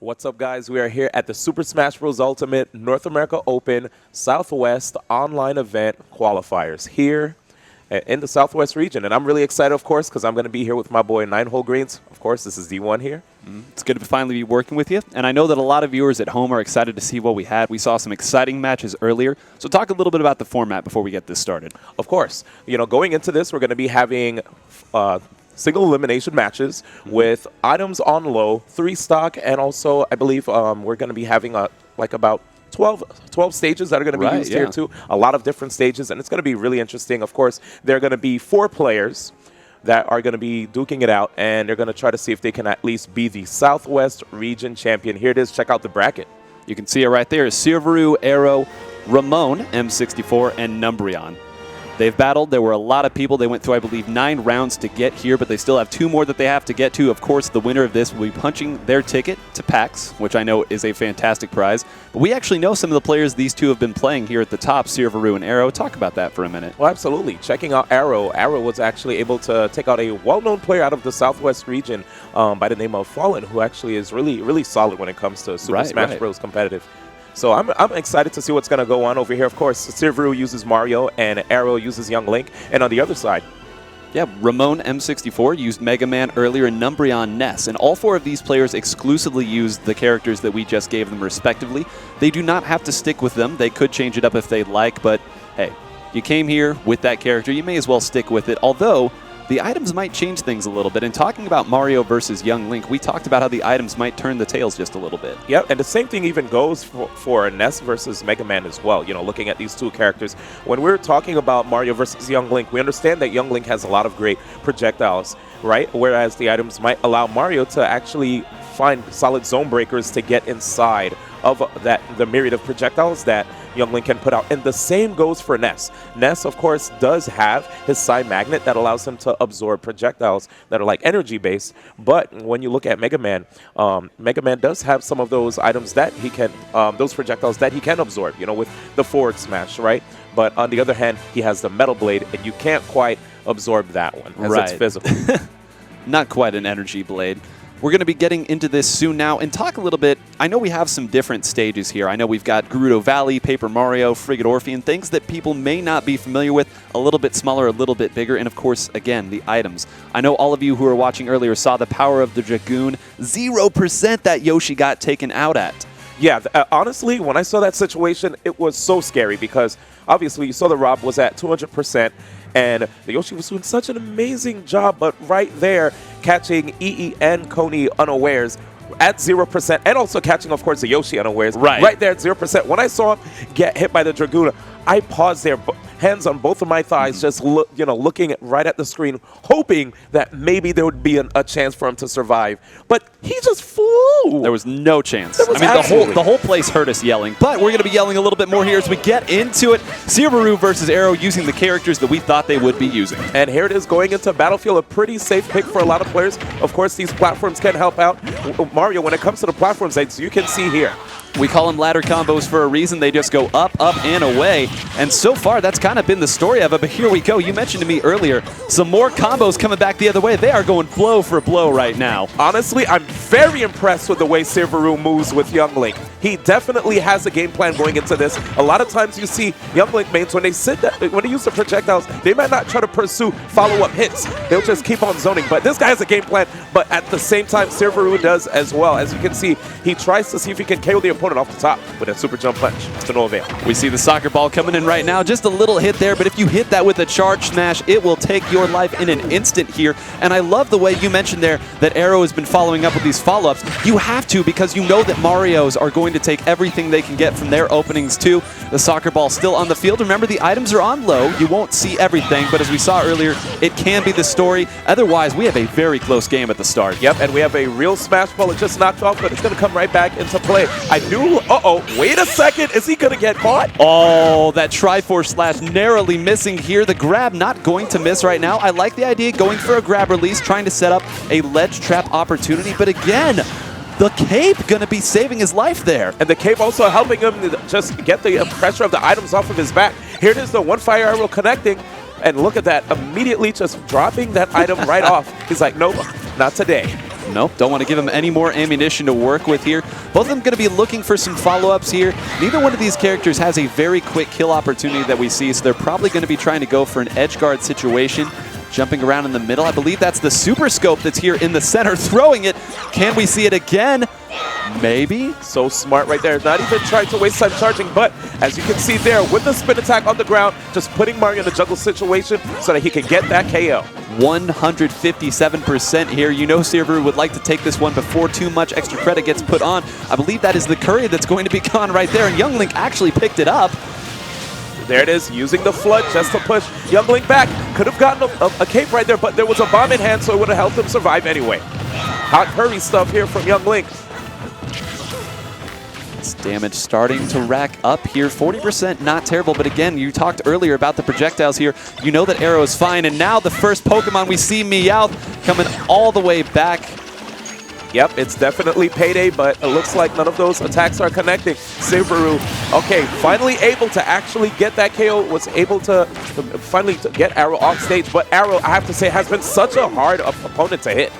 What's up, guys? We are here at the Super Smash Bros. Ultimate North America Open Southwest online event qualifiers here in the Southwest region. And I'm really excited, of course, because I'm going to be here with my boy Nine-Hole Greens. Of course, this is D1 here. It's good to finally be working with you. And I know that a lot of viewers at home are excited to see what we had. We saw some exciting matches earlier. So talk a little bit about the format before we get this started. Of course. You know, going into this, we're going to be having single elimination matches with items on low, 3 stock, and also I believe we're going to be having about 12 stages that are going to be used here too. A lot of different stages, and it's going to be really interesting. Of course, there are going to be 4 players that are going to be duking it out, and they're going to try to see if they can at least be the Southwest region champion. Here it is. Check out the bracket. You can see it right there. Sirveru, Aarow, Ramon M64, and Numbreon. They've battled. There were a lot of people. They went through, I believe, 9 rounds to get here, but they still have 2 more that they have to get to. Of course, the winner of this will be punching their ticket to PAX, which I know is a fantastic prize. But we actually know some of the players these two have been playing here at the top, Sirveru and Aarow. Talk about that for a minute. Well, absolutely. Checking out Aarow. Aarow was actually able to take out a well-known player out of the Southwest region by the name of Fallen, who actually is really, really solid when it comes to Super Smash Bros. Competitive. So I'm excited to see what's going to go on over here. Of course, Sirveru uses Mario and Aarow uses Young Link. And on the other side, yeah, Ramon M64 used Mega Man earlier and Numbreon Ness. And all 4 of these players exclusively used the characters that we just gave them respectively. They do not have to stick with them. They could change it up if they'd like. But, hey, you came here with that character. You may as well stick with it. Although the items might change things a little bit. And talking about Mario versus Young Link, we talked about how the items might turn the tails just a little bit. Yep, and the same thing even goes for Ness versus Mega Man as well. You know, looking at these 2 characters. When we're talking about Mario versus Young Link, we understand that Young Link has a lot of great projectiles, right? Whereas the items might allow Mario to actually find solid zone breakers to get inside of the myriad of projectiles that Young Link can put out. And the same goes for Ness. Ness, of course, does have his side magnet that allows him to absorb projectiles that are like energy-based. But when you look at Mega Man does have some of those items that he can, those projectiles that he can absorb, you know, with the forward smash, right? But on the other hand, he has the Metal Blade, and you can't quite absorb that one as it's physical. Not quite an energy blade. We're going to be getting into this soon now and talk a little bit. I know we have some different stages here. I know we've got Gerudo Valley, Paper Mario, Frigate Orphean, things that people may not be familiar with, a little bit smaller, a little bit bigger, and of course, again, the items. I know all of you who were watching earlier saw the power of the Dragoon, 0% that Yoshi got taken out at. Yeah, honestly, when I saw that situation, it was so scary because obviously you saw the Rob was at 200%. And the Yoshi was doing such an amazing job, but right there, catching EE and Coney unawares at 0%, and also catching, of course, the Yoshi unawares right there at 0%. When I saw him get hit by the Dragoon, I paused there, hands on both of my thighs, just looking right at the screen, hoping that maybe there would be a chance for him to survive. But he just flew. There was no chance. I mean, the whole place heard us yelling, but we're going to be yelling a little bit more here as we get into it. Sirveru versus Aarow using the characters that we thought they would be using. And here it is going into Battlefield, a pretty safe pick for a lot of players. Of course, these platforms can help out. Mario, when it comes to the platforms, as you can see here, we call them ladder combos for a reason. They just go up, up, and away. And so far, that's kind of been the story of it. But here we go. You mentioned to me earlier, some more combos coming back the other way. They are going blow for blow right now. Honestly, I'm very impressed with the way Sirveru moves with Young Link. He definitely has a game plan going into this. A lot of times you see Young Link mains, when they use the projectiles, they might not try to pursue follow-up hits. They'll just keep on zoning. But this guy has a game plan, but at the same time, Sirveru does as well. As you can see, he tries to see if he can KO the opponent off the top with a super jump punch to no avail. We see the soccer ball coming in right now. Just a little hit there, but if you hit that with a charge smash, it will take your life in an instant here. And I love the way you mentioned there that Aarow has been following up with these follow-ups. You have to, because you know that Mario's are going to take everything they can get from their openings too. The soccer ball still on the field. Remember, the items are on low. You won't see everything, but as we saw earlier, it can be the story. Otherwise, we have a very close game at the start. Yep, and we have a real smash ball. It just knocked off, but it's going to come right back into play. Wait a second. Is he going to get caught? Oh, that Triforce slash narrowly missing here. The grab not going to miss right now. I like the idea going for a grab release, trying to set up a ledge trap opportunity. But again, the cape going to be saving his life there. And the cape also helping him to just get the pressure of the items off of his back. Here it is, the one fire arrow connecting. And look at that, immediately just dropping that item right off. He's like, nope, not today. Nope, don't want to give him any more ammunition to work with here. Both of them going to be looking for some follow-ups here. Neither one of these characters has a very quick kill opportunity that we see, so they're probably going to be trying to go for an edge guard situation. Jumping around in the middle. I believe that's the Super Scope that's here in the center, throwing it. Can we see it again? Maybe. So smart right there. Not even trying to waste time charging, but as you can see there, with the spin attack on the ground, just putting Mario in a juggle situation so that he can get that KO. 157% here. You know Sirveru would like to take this one before too much extra credit gets put on. I believe that is the curry that's going to be gone right there, and Young Link actually picked it up. There it is, using the flood just to push Young Link back. Could have gotten a cape right there, but there was a bomb in hand, so it would have helped him survive anyway. Hot hurry stuff here from Young Link. This damage starting to rack up here. 40%, not terrible, but again, you talked earlier about the projectiles here. You know that Aarow is fine, and now the first Pokemon we see, Meowth, coming all the way back. Yep, it's definitely payday, but it looks like none of those attacks are connecting. Sirveru, okay, finally able to actually get that KO, was able to finally get Aarow off stage, but Aarow, I have to say, has been such a hard opponent to hit.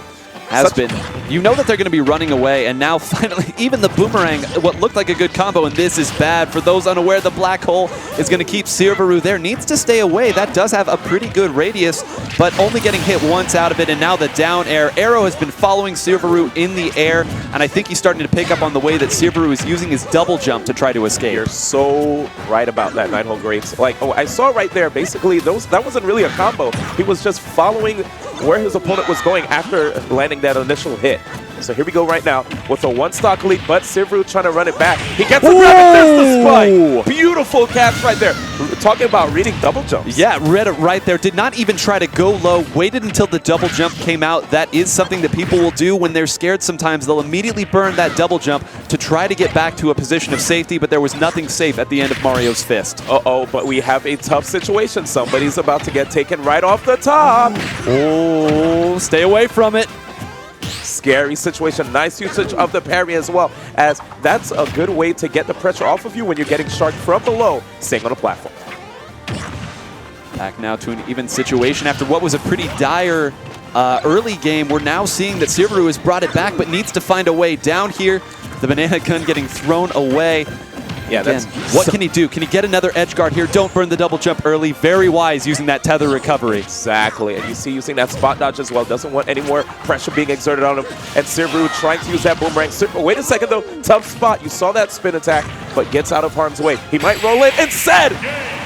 Has been. You know that they're going to be running away, and now finally, even the boomerang, what looked like a good combo, and this is bad. For those unaware, the black hole is going to keep Sirveru there. Needs to stay away. That does have a pretty good radius, but only getting hit once out of it, and now the down air. Aarow has been following Sirveru in the air, and I think he's starting to pick up on the way that Sirveru is using his double jump to try to escape. You're so right about that, 9-hole grades. Like, oh, I saw right there, basically, that wasn't really a combo. He was just following where his opponent was going after landing that initial hit. So here we go right now with a one-stock lead, but Sirveru trying to run it back. He gets a grab and there's the spike. Beautiful catch right there. We're talking about reading double jumps. Yeah, read it right there. Did not even try to go low. Waited until the double jump came out. That is something that people will do when they're scared sometimes. They'll immediately burn that double jump to try to get back to a position of safety, but there was nothing safe at the end of Mario's fist. Uh-oh, but we have a tough situation. Somebody's about to get taken right off the top. Oh, stay away from it. Scary situation. Nice usage of the parry as well, as that's a good way to get the pressure off of you when you're getting sharked from below, staying on a platform. Back now to an even situation after what was a pretty dire early game. We're now seeing that Sirveru has brought it back, but needs to find a way down here. The banana gun getting thrown away. Yeah, again, what can he do? Can he get another edge guard here? Don't burn the double jump early. Very wise using that tether recovery. Exactly. And you see using that spot dodge as well. Doesn't want any more pressure being exerted on him. And Sirveru trying to use that boomerang. Wait a second, though. Tough spot. You saw that spin attack, but gets out of harm's way. He might roll in instead.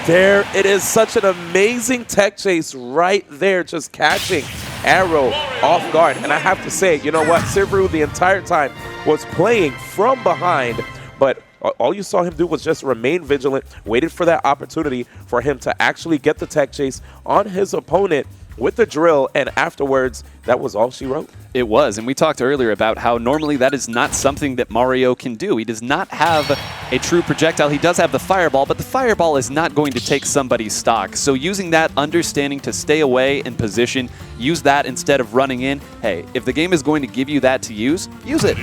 There it is. Such an amazing tech chase right there. Just catching Aarow off guard. And I have to say, you know what? Sirveru the entire time was playing from behind, but all you saw him do was just remain vigilant, waited for that opportunity for him to actually get the tech chase on his opponent with the drill, and afterwards, that was all she wrote. It was, and we talked earlier about how normally that is not something that Mario can do. He does not have a true projectile. He does have the fireball, but the fireball is not going to take somebody's stock. So using that understanding to stay away in position, use that instead of running in. Hey, if the game is going to give you that to use it.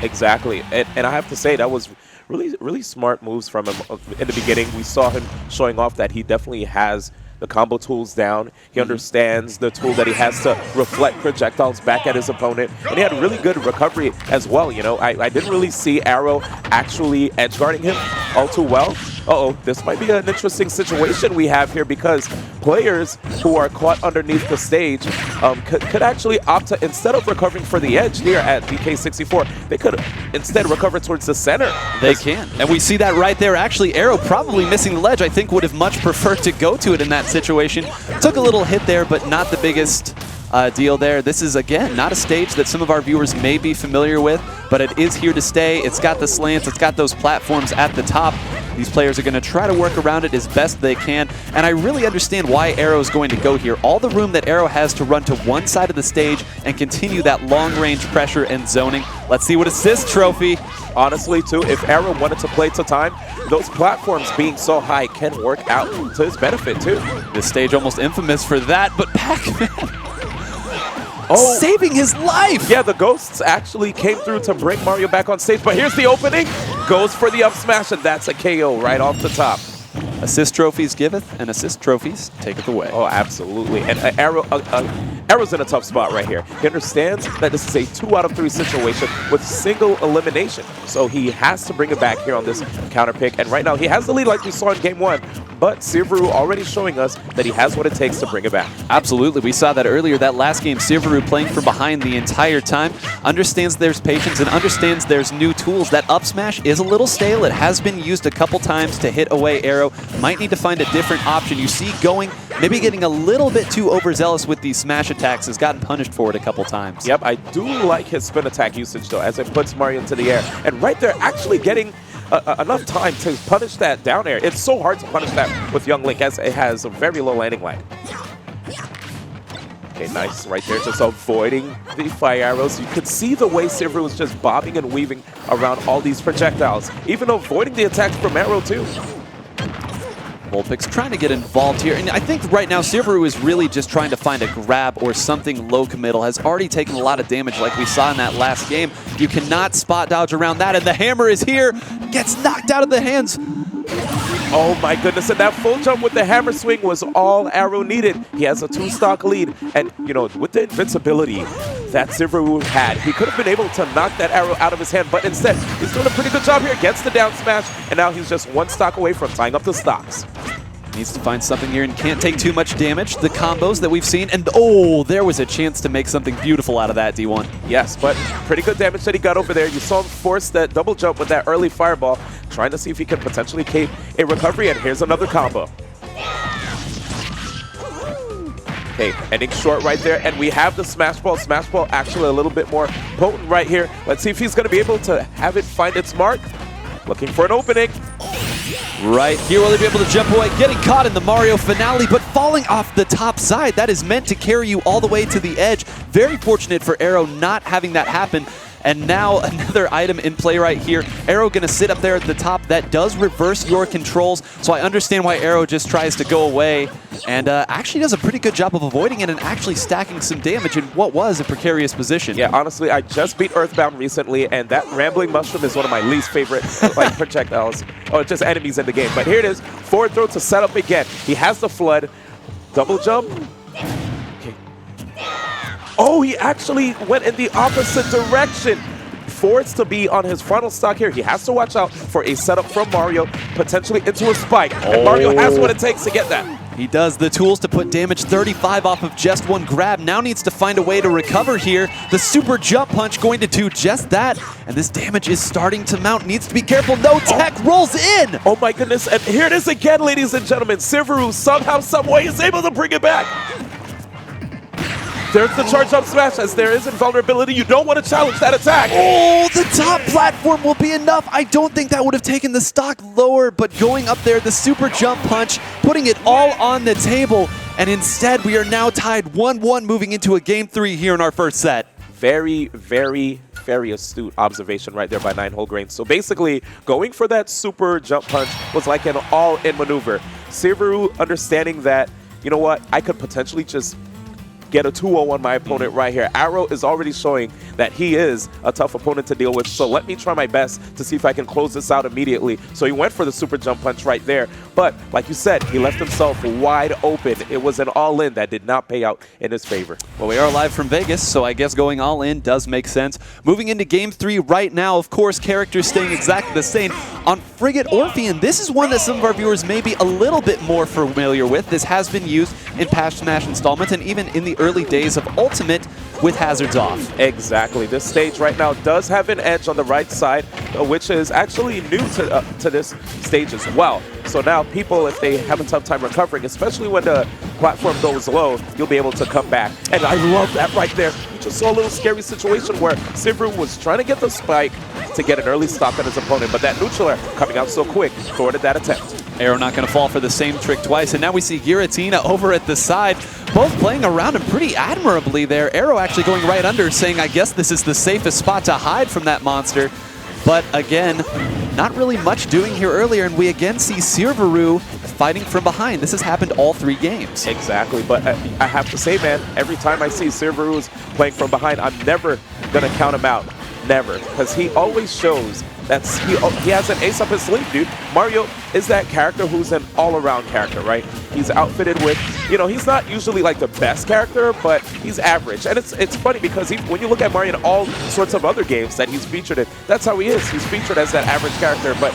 Exactly, and I have to say that was really smart moves from him in the beginning. We saw him showing off that he definitely has the combo tools down. He understands the tool that he has to reflect projectiles back at his opponent. And he had really good recovery as well. You know, I didn't really see Aarow actually edge guarding him all too well. Uh-oh, this might be an interesting situation we have here, because players who are caught underneath the stage could actually opt to, instead of recovering for the edge here at DK64, they could instead recover towards the center. They can. And we see that right there. Actually, Aarow probably missing the ledge. I think would have much preferred to go to it in that situation. Took a little hit there, but not the biggest deal there. This is, again, not a stage that some of our viewers may be familiar with, but it is here to stay. It's got the slants. It's got those platforms at the top. These players are going to try to work around it as best they can, and I really understand why Aarow is going to go here. All the room that Aarow has to run to one side of the stage and continue that long-range pressure and zoning. Let's see what assist trophy. Honestly, too, if Aarow wanted to play to time, those platforms being so high can work out to his benefit, too. This stage almost infamous for that, but Pac-Man saving his life! Yeah, the ghosts actually came through to bring Mario back on stage, but here's the opening. Goes for the up smash, and that's a KO right off the top. Assist trophies giveth, and assist trophies taketh away. Oh, absolutely. And Aarow, Aaro's in a tough spot right here. He understands that this is a 2 out of 3 situation with single elimination. So he has to bring it back here on this counter pick. And right now he has the lead like we saw in game 1. But Sirveru already showing us that he has what it takes to bring it back. Absolutely. We saw that earlier. That last game, Sirveru playing from behind the entire time. Understands there's patience and understands there's new tools. That up smash is a little stale. It has been used a couple times to hit away Aarow. Might need to find a different option. You see going, maybe getting a little bit too overzealous with these smash attacks. Has gotten punished for it a couple times. Yep, I do like his spin attack usage though, as it puts Mario into the air. And right there, actually getting enough time to punish that down air. It's so hard to punish that with Young Link as it has a very low landing lag. Okay, nice right there, just avoiding the fire arrows. You could see the way Sirveru was just bobbing and weaving around all these projectiles, even avoiding the attacks from Aarow too. Vulpix trying to get involved here, and I think right now Sirveru is really just trying to find a grab or something low committal. Has already taken a lot of damage like we saw in that last game. You cannot spot dodge around that, and the hammer is here. Gets knocked out of the hands. Oh my goodness, and that full jump with the hammer swing was all Aarow needed. He has a 2-stock lead, and you know, with the invincibility that Sirveru had, he could have been able to knock that arrow out of his hand, but instead, he's doing a pretty good job here. Gets the down smash, and now he's just 1 stock away from tying up the stocks. Needs to find something here and can't take too much damage. The combos that we've seen, and oh, there was a chance to make something beautiful out of that, D1. Yes, but pretty good damage that he got over there. You saw him force that double jump with that early fireball, trying to see if he can potentially cape a recovery, and here's another combo. Okay, ending short right there, and we have the smash ball. Smash ball actually a little bit more potent right here. Let's see if he's going to be able to have it find its mark. Looking for an opening. Right here, will he be able to jump away? Getting caught in the Mario finale, but falling off the top side. That is meant to carry you all the way to the edge. Very fortunate for Aarow not having that happen. And now another item in play right here. Aarow going to sit up there at the top. That does reverse your controls, so I understand why Aarow just tries to go away and actually does a pretty good job of avoiding it and actually stacking some damage in what was a precarious position. Yeah, honestly, I just beat Earthbound recently, and that Rambling Mushroom is one of my least favorite like projectiles, or just enemies in the game. But here it is, forward throw to set up again. He has the flood, double jump. Okay. Oh, he actually went in the opposite direction. Forced to be on his frontal stock here. He has to watch out for a setup from Mario, potentially into a spike. And Mario has what it takes to get that. He does. The tools to put damage 35 off of just 1 grab. Now needs to find a way to recover here. The super jump punch going to do just that. And this damage is starting to mount. Needs to be careful. No tech rolls in. Oh my goodness. And here it is again, ladies and gentlemen. Sirveru somehow, someway is able to bring it back. There's the charge up smash. As there is invulnerability, you don't want to challenge that attack. Oh, the top platform will be enough. I don't think that would have taken the stock lower, but going up there, the super jump punch, putting it all on the table, and instead we are now tied 1-1 moving into a game 3 here in our first set. Very, very, very astute observation right there by 9 whole grains. So basically, going for that super jump punch was like an all-in maneuver. Sirveru understanding that, you know what, I could potentially just get a 2-0 on my opponent right here. Aarow is already showing that he is a tough opponent to deal with, so let me try my best to see if I can close this out immediately. So he went for the super jump punch right there, but like you said, he left himself wide open. It was an all-in that did not pay out in his favor. Well, we are live from Vegas, so I guess going all in does make sense. Moving into game 3 right now, of course, characters staying exactly the same. On Frigate Orpheon, this is one that some of our viewers may be a little bit more familiar with. This has been used in past Smash installments and even in the early days of Ultimate with hazards off. Exactly. This stage right now does have an edge on the right side, which is actually new to this stage as well. So now people, if they have a tough time recovering, especially when the platform goes low, you'll be able to come back. And I love that right there. You just saw a little scary situation where Sirveru was trying to get the spike to get an early stop on his opponent, but that neutral air coming out so quick thwarted that attempt. Aarow not going to fall for the same trick twice, and now we see Giratina over at the side, both playing around him pretty admirably there. Aarow actually going right under, saying, I guess this is the safest spot to hide from that monster. But again, not really much doing here earlier, and we again see Sirveru fighting from behind. This has happened all 3 games. Exactly, but I have to say, man, every time I see Sirveru's playing from behind, I'm never going to count him out. Never, because he always shows he has an ace up his sleeve, dude. Mario is that character who's an all-around character, right? He's outfitted with, he's not usually like the best character, but he's average. And it's funny because when you look at Mario in all sorts of other games that he's featured in, that's how he is. He's featured as that average character, but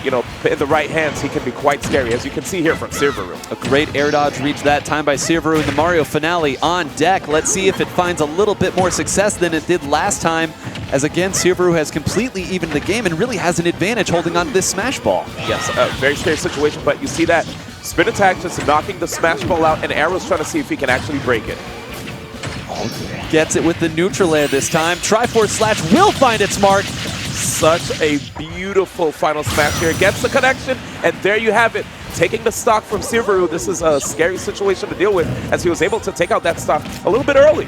in the right hands, he can be quite scary, as you can see here from Sirveru. A great air dodge reach that time by Sirveru in the Mario finale on deck. Let's see if it finds a little bit more success than it did last time, as again, Sirveru has completely evened the game and really has an advantage holding on to this Smash Ball. Yes, a very scary situation, but you see that spin attack just knocking the Smash Ball out, and Aarow's trying to see if he can actually break it. Gets it with the neutral air this time. Triforce Slash will find its mark. Such a beautiful final smash here. Gets the connection, and there you have it. Taking the stock from Sirveru. This is a scary situation to deal with, as he was able to take out that stock a little bit early.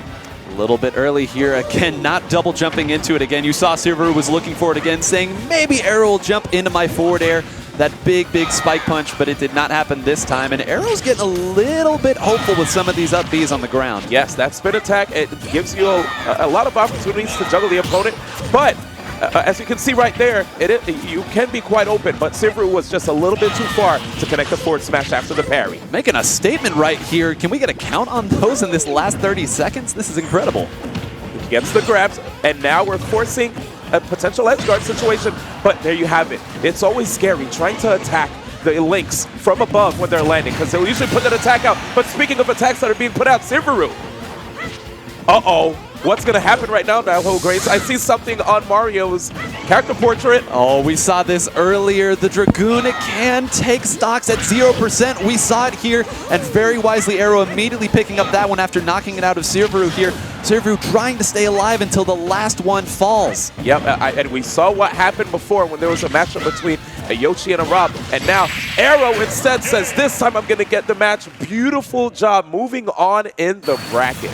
A little bit early here. Again, not double jumping into it again. You saw Sirveru was looking for it again, saying maybe Aarow will jump into my forward air. That big spike punch, but it did not happen this time. And Aarow's getting a little bit hopeful with some of these up Bs on the ground. Yes, that spin attack, it gives you a lot of opportunities to juggle the opponent, but as you can see right there, you can be quite open, but Sirveru was just a little bit too far to connect the forward smash after the parry. Making a statement right here. Can we get a count on those in this last 30 seconds? This is incredible. He gets the grabs, and now we're forcing a potential edge guard situation, but there you have it. It's always scary trying to attack the links from above when they're landing, because they'll usually put that attack out. But speaking of attacks that are being put out, Sirveru. Uh-oh. What's going to happen right now, Nihil Grace? I see something on Mario's character portrait. Oh, we saw this earlier. The Dragoon can take stocks at 0%. We saw it here, and very wisely, Aarow immediately picking up that one after knocking it out of Sirveru here. Sirveru trying to stay alive until the last one falls. Yep, and we saw what happened before when there was a matchup between a Yoshi and a Rob. And now Aarow instead says, this time I'm going to get the match. Beautiful job moving on in the bracket.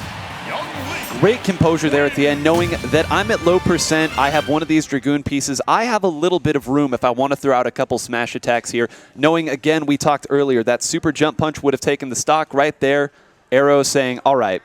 Great composure there at the end, knowing that I'm at low percent. I have one of these Dragoon pieces. I have a little bit of room if I want to throw out a couple smash attacks here. Knowing, again, we talked earlier, that super jump punch would have taken the stock right there. Aarow saying, all right,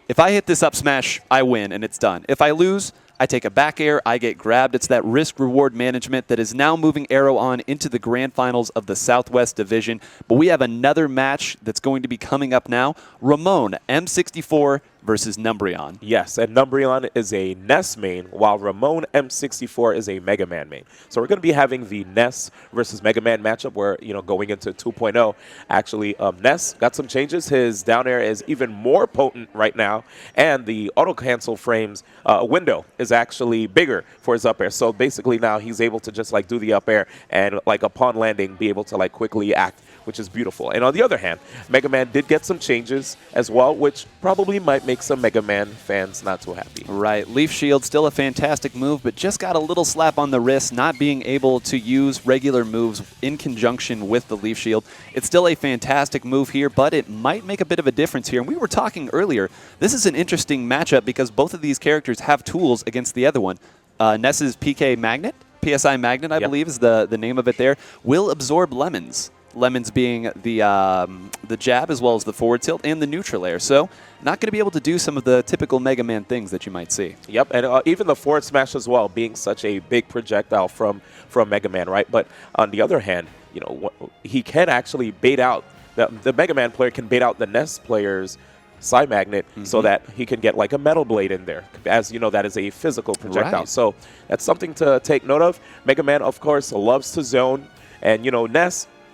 if I hit this up smash, I win, and it's done. If I lose, I take a back air, I get grabbed. It's that risk-reward management that is now moving Aarow on into the grand finals of the Southwest Division. But we have another match that's going to be coming up now. Ramon M64 versus Numbreon. Yes, and Numbreon is a NES main, while Ramon M64 is a Mega Man main. So we're going to be having the NES versus Mega Man matchup where, going into 2.0. Actually, NES got some changes. His down air is even more potent right now, and the auto-cancel frames window is actually bigger for his up air. So basically now he's able to just do the up air and upon landing be able to quickly act, which is beautiful. And on the other hand, Mega Man did get some changes as well, which probably might make some Mega Man fans not too happy. Right. Leaf Shield, still a fantastic move, but just got a little slap on the wrist, not being able to use regular moves in conjunction with the Leaf Shield. It's still a fantastic move here, but it might make a bit of a difference here. And we were talking earlier, this is an interesting matchup because both of these characters have tools against the other one. Ness's PK Magnet, PSI Magnet, I believe is the name of it there, will absorb lemons. Lemons being the jab as well as the forward tilt and the neutral air. So not going to be able to do some of the typical Mega Man things that you might see. Yep, and even the forward smash as well, being such a big projectile from Mega Man, right? But on the other hand, he can actually bait out, the Mega Man player can bait out the NES player's side magnet so that he can get a metal blade in there. As you know, that is a physical projectile. Right. So that's something to take note of. Mega Man, of course, loves to zone, and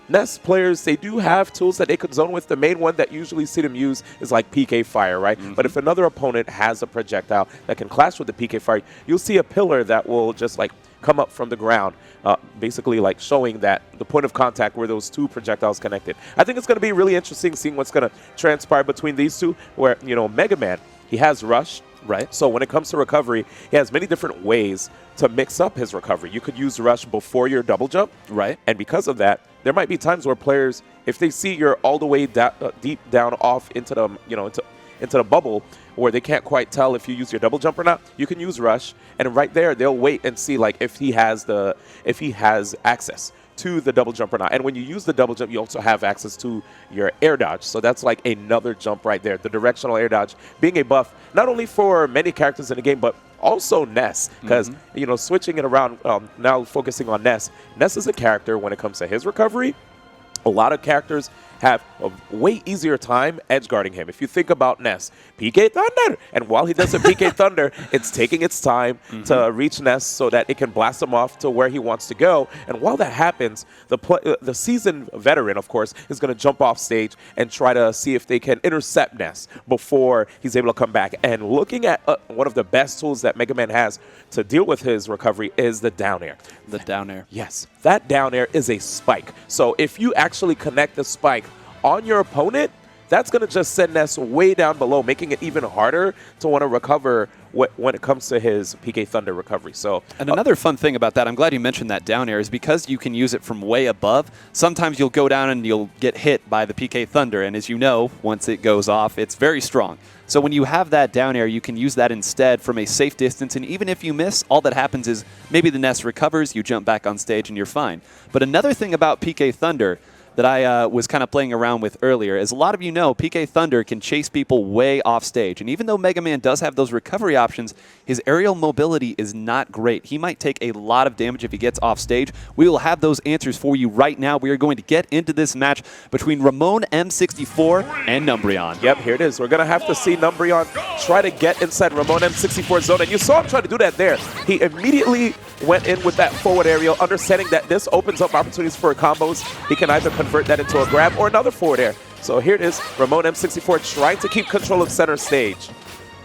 NES players, they do have tools that they could zone with. The main one that usually see them use is PK Fire, right? But if another opponent has a projectile that can clash with the PK Fire, you'll see a pillar that will just come up from the ground, basically showing that the point of contact where those two projectiles connected. I think it's going to be really interesting seeing what's going to transpire between these two, where, Mega Man, he has Rush. Right. So when it comes to recovery, he has many different ways to mix up his recovery. You could use Rush before your double jump. Right. And because of that, there might be times where players, if they see you're all the way deep down off into the, into the bubble where they can't quite tell if you use your double jump or not, you can use Rush. And right there, they'll wait and see if he has access to the double jump or not. And when you use the double jump, you also have access to your air dodge. So that's another jump right there. The directional air dodge being a buff, not only for many characters in the game, but also Ness, because, you know, switching it around, now focusing on Ness. Ness is a character when it comes to his recovery. A lot of characters have a way easier time edge guarding him. If you think about Ness, PK Thunder, and while he does a PK Thunder, it's taking its time to reach Ness so that it can blast him off to where he wants to go. And while that happens, the seasoned veteran, of course, is going to jump off stage and try to see if they can intercept Ness before he's able to come back. And looking at one of the best tools that Mega Man has to deal with his recovery is the down air. The down air. Yes, that down air is a spike. So if you actually connect the spike on your opponent, that's going to just send Ness way down below, making it even harder to want to recover when it comes to his PK Thunder recovery. So, and another fun thing about that, I'm glad you mentioned that down air, is because you can use it from way above, sometimes you'll go down and you'll get hit by the PK Thunder. And as you know, once it goes off, it's very strong. So when you have that down air, you can use that instead from a safe distance. And even if you miss, all that happens is maybe the Ness recovers, you jump back on stage, and you're fine. But another thing about PK Thunder that I was kind of playing around with earlier is a lot of you know PK Thunder can chase people way off stage. And even though Mega Man does have those recovery options, his aerial mobility is not great. He might take a lot of damage if he gets off stage. We will have those answers for you right now. We are going to get into this match between Ramon M64 and Numbreon. Yep, here it is. We're going to have to see Numbreon try to get inside Ramon M64's zone. And you saw him try to do that there. He immediately went in with that forward aerial, understanding that this opens up opportunities for combos. He can either convert that into a grab or another forward air. So here it is, Ramon M64 trying to keep control of center stage.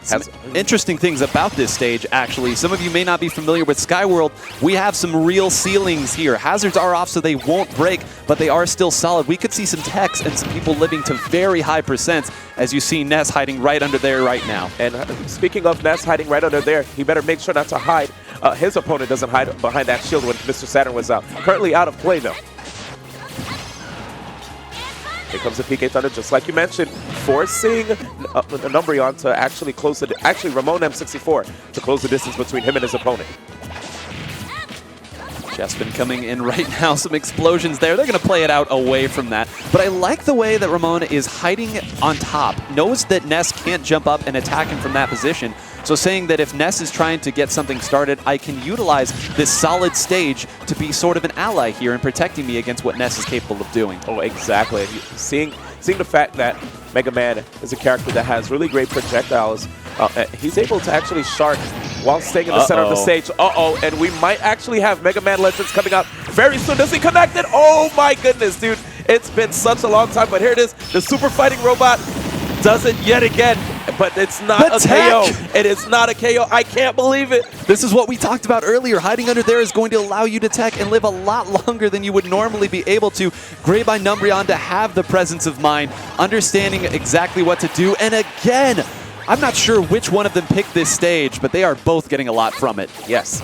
Some interesting things about this stage, actually. Some of you may not be familiar with Skyworld. We have some real ceilings here. Hazards are off so they won't break, but they are still solid. We could see some techs and some people living to very high percents, as you see Ness hiding right under there right now. And speaking of Ness hiding right under there, he better make sure not to hide. His opponent doesn't hide behind that shield when Mr. Saturn was out. Currently out of play, though. Here comes the PK Thunder, just like you mentioned, forcing Numbreon to actually close the... Actually, Ramon M64 to close the distance between him and his opponent. Chespin coming in right now. Some explosions there. They're going to play it out away from that. But I like the way that Ramon is hiding on top. Knows that Ness can't jump up and attack him from that position. So saying that if Ness is trying to get something started, I can utilize this solid stage to be sort of an ally here and protecting me against what Ness is capable of doing. Oh, exactly. Seeing the fact that Mega Man is a character that has really great projectiles, he's able to actually shark while staying in the center of the stage. And we might actually have Mega Man Legends coming out very soon. Does he connect it? Oh my goodness, dude. It's been such a long time, but here it is. The Super Fighting Robot does it yet again, but it's not a KO. It is not a KO. I can't believe it. This is what we talked about earlier. Hiding under there is going to allow you to tech and live a lot longer than you would normally be able to. Great by Numbreon to have the presence of mind, understanding exactly what to do. And again, I'm not sure which one of them picked this stage, but they are both getting a lot from it. Yes.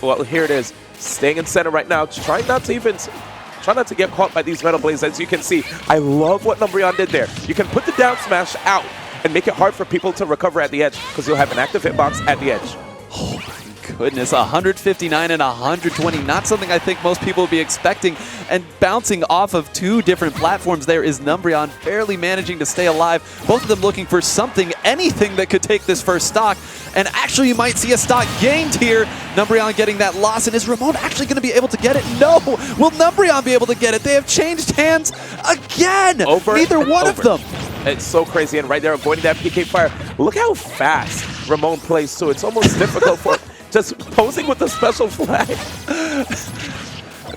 Well, here it is. Staying in center right now. Try not to get caught by these Metal Blades. As you can see, I love what Numbreon did there. You can put the down smash out and make it hard for people to recover at the edge because you'll have an active hitbox at the edge. Oh my goodness, 159 and 120. Not something I think most people would be expecting. And bouncing off of two different platforms there is Numbreon, barely managing to stay alive. Both of them looking for something, anything that could take this first stock. And actually, you might see a stock gained here. Numbreon getting that loss. And is Ramon actually going to be able to get it? No. Will Numbreon be able to get it? They have changed hands again. Neither one of them. It's so crazy. And right there, avoiding that PK fire. Look how fast Ramon plays, too. It's almost difficult for just posing with the special flag.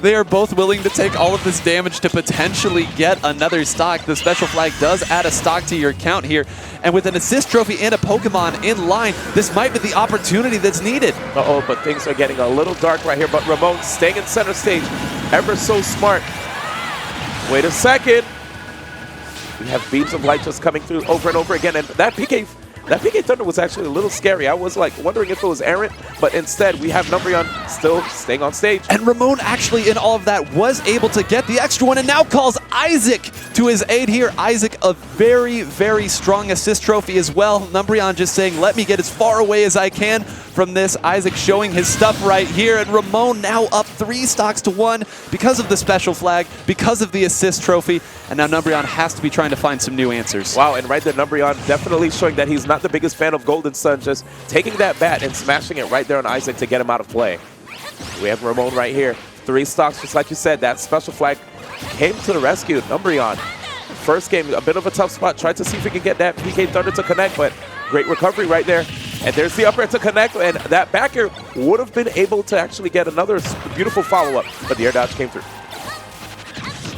They are both willing to take all of this damage to potentially get another stock. The special flag does add a stock to your count here. And with an assist trophy and a Pokemon in line, this might be the opportunity that's needed. But things are getting a little dark right here. But Ramon staying in center stage, ever so smart. Wait a second. We have beams of light just coming through over and over again. And that PK Thunder was actually a little scary. I was like wondering if it was errant, but instead we have Numbreon still staying on stage. And Ramon actually in all of that was able to get the extra one and now calls Isaac to his aid here. Isaac, a very, very strong assist trophy as well. Numbreon just saying, let me get as far away as I can from this. Isaac showing his stuff right here, and Ramon now up 3 stocks to 1 because of the special flag, because of the assist trophy, and now Numbreon has to be trying to find some new answers. Wow, and right there, Numbreon definitely showing that he's not the biggest fan of Golden Sun, just taking that bat and smashing it right there on Isaac to get him out of play. We have Ramon right here. 3 stocks, just like you said, that special flag came to the rescue. Numbreon, first game, a bit of a tough spot. Tried to see if he could get that PK Thunder to connect, but great recovery right there. And there's the up air to connect, and that back air would have been able to actually get another beautiful follow-up, but the air dodge came through.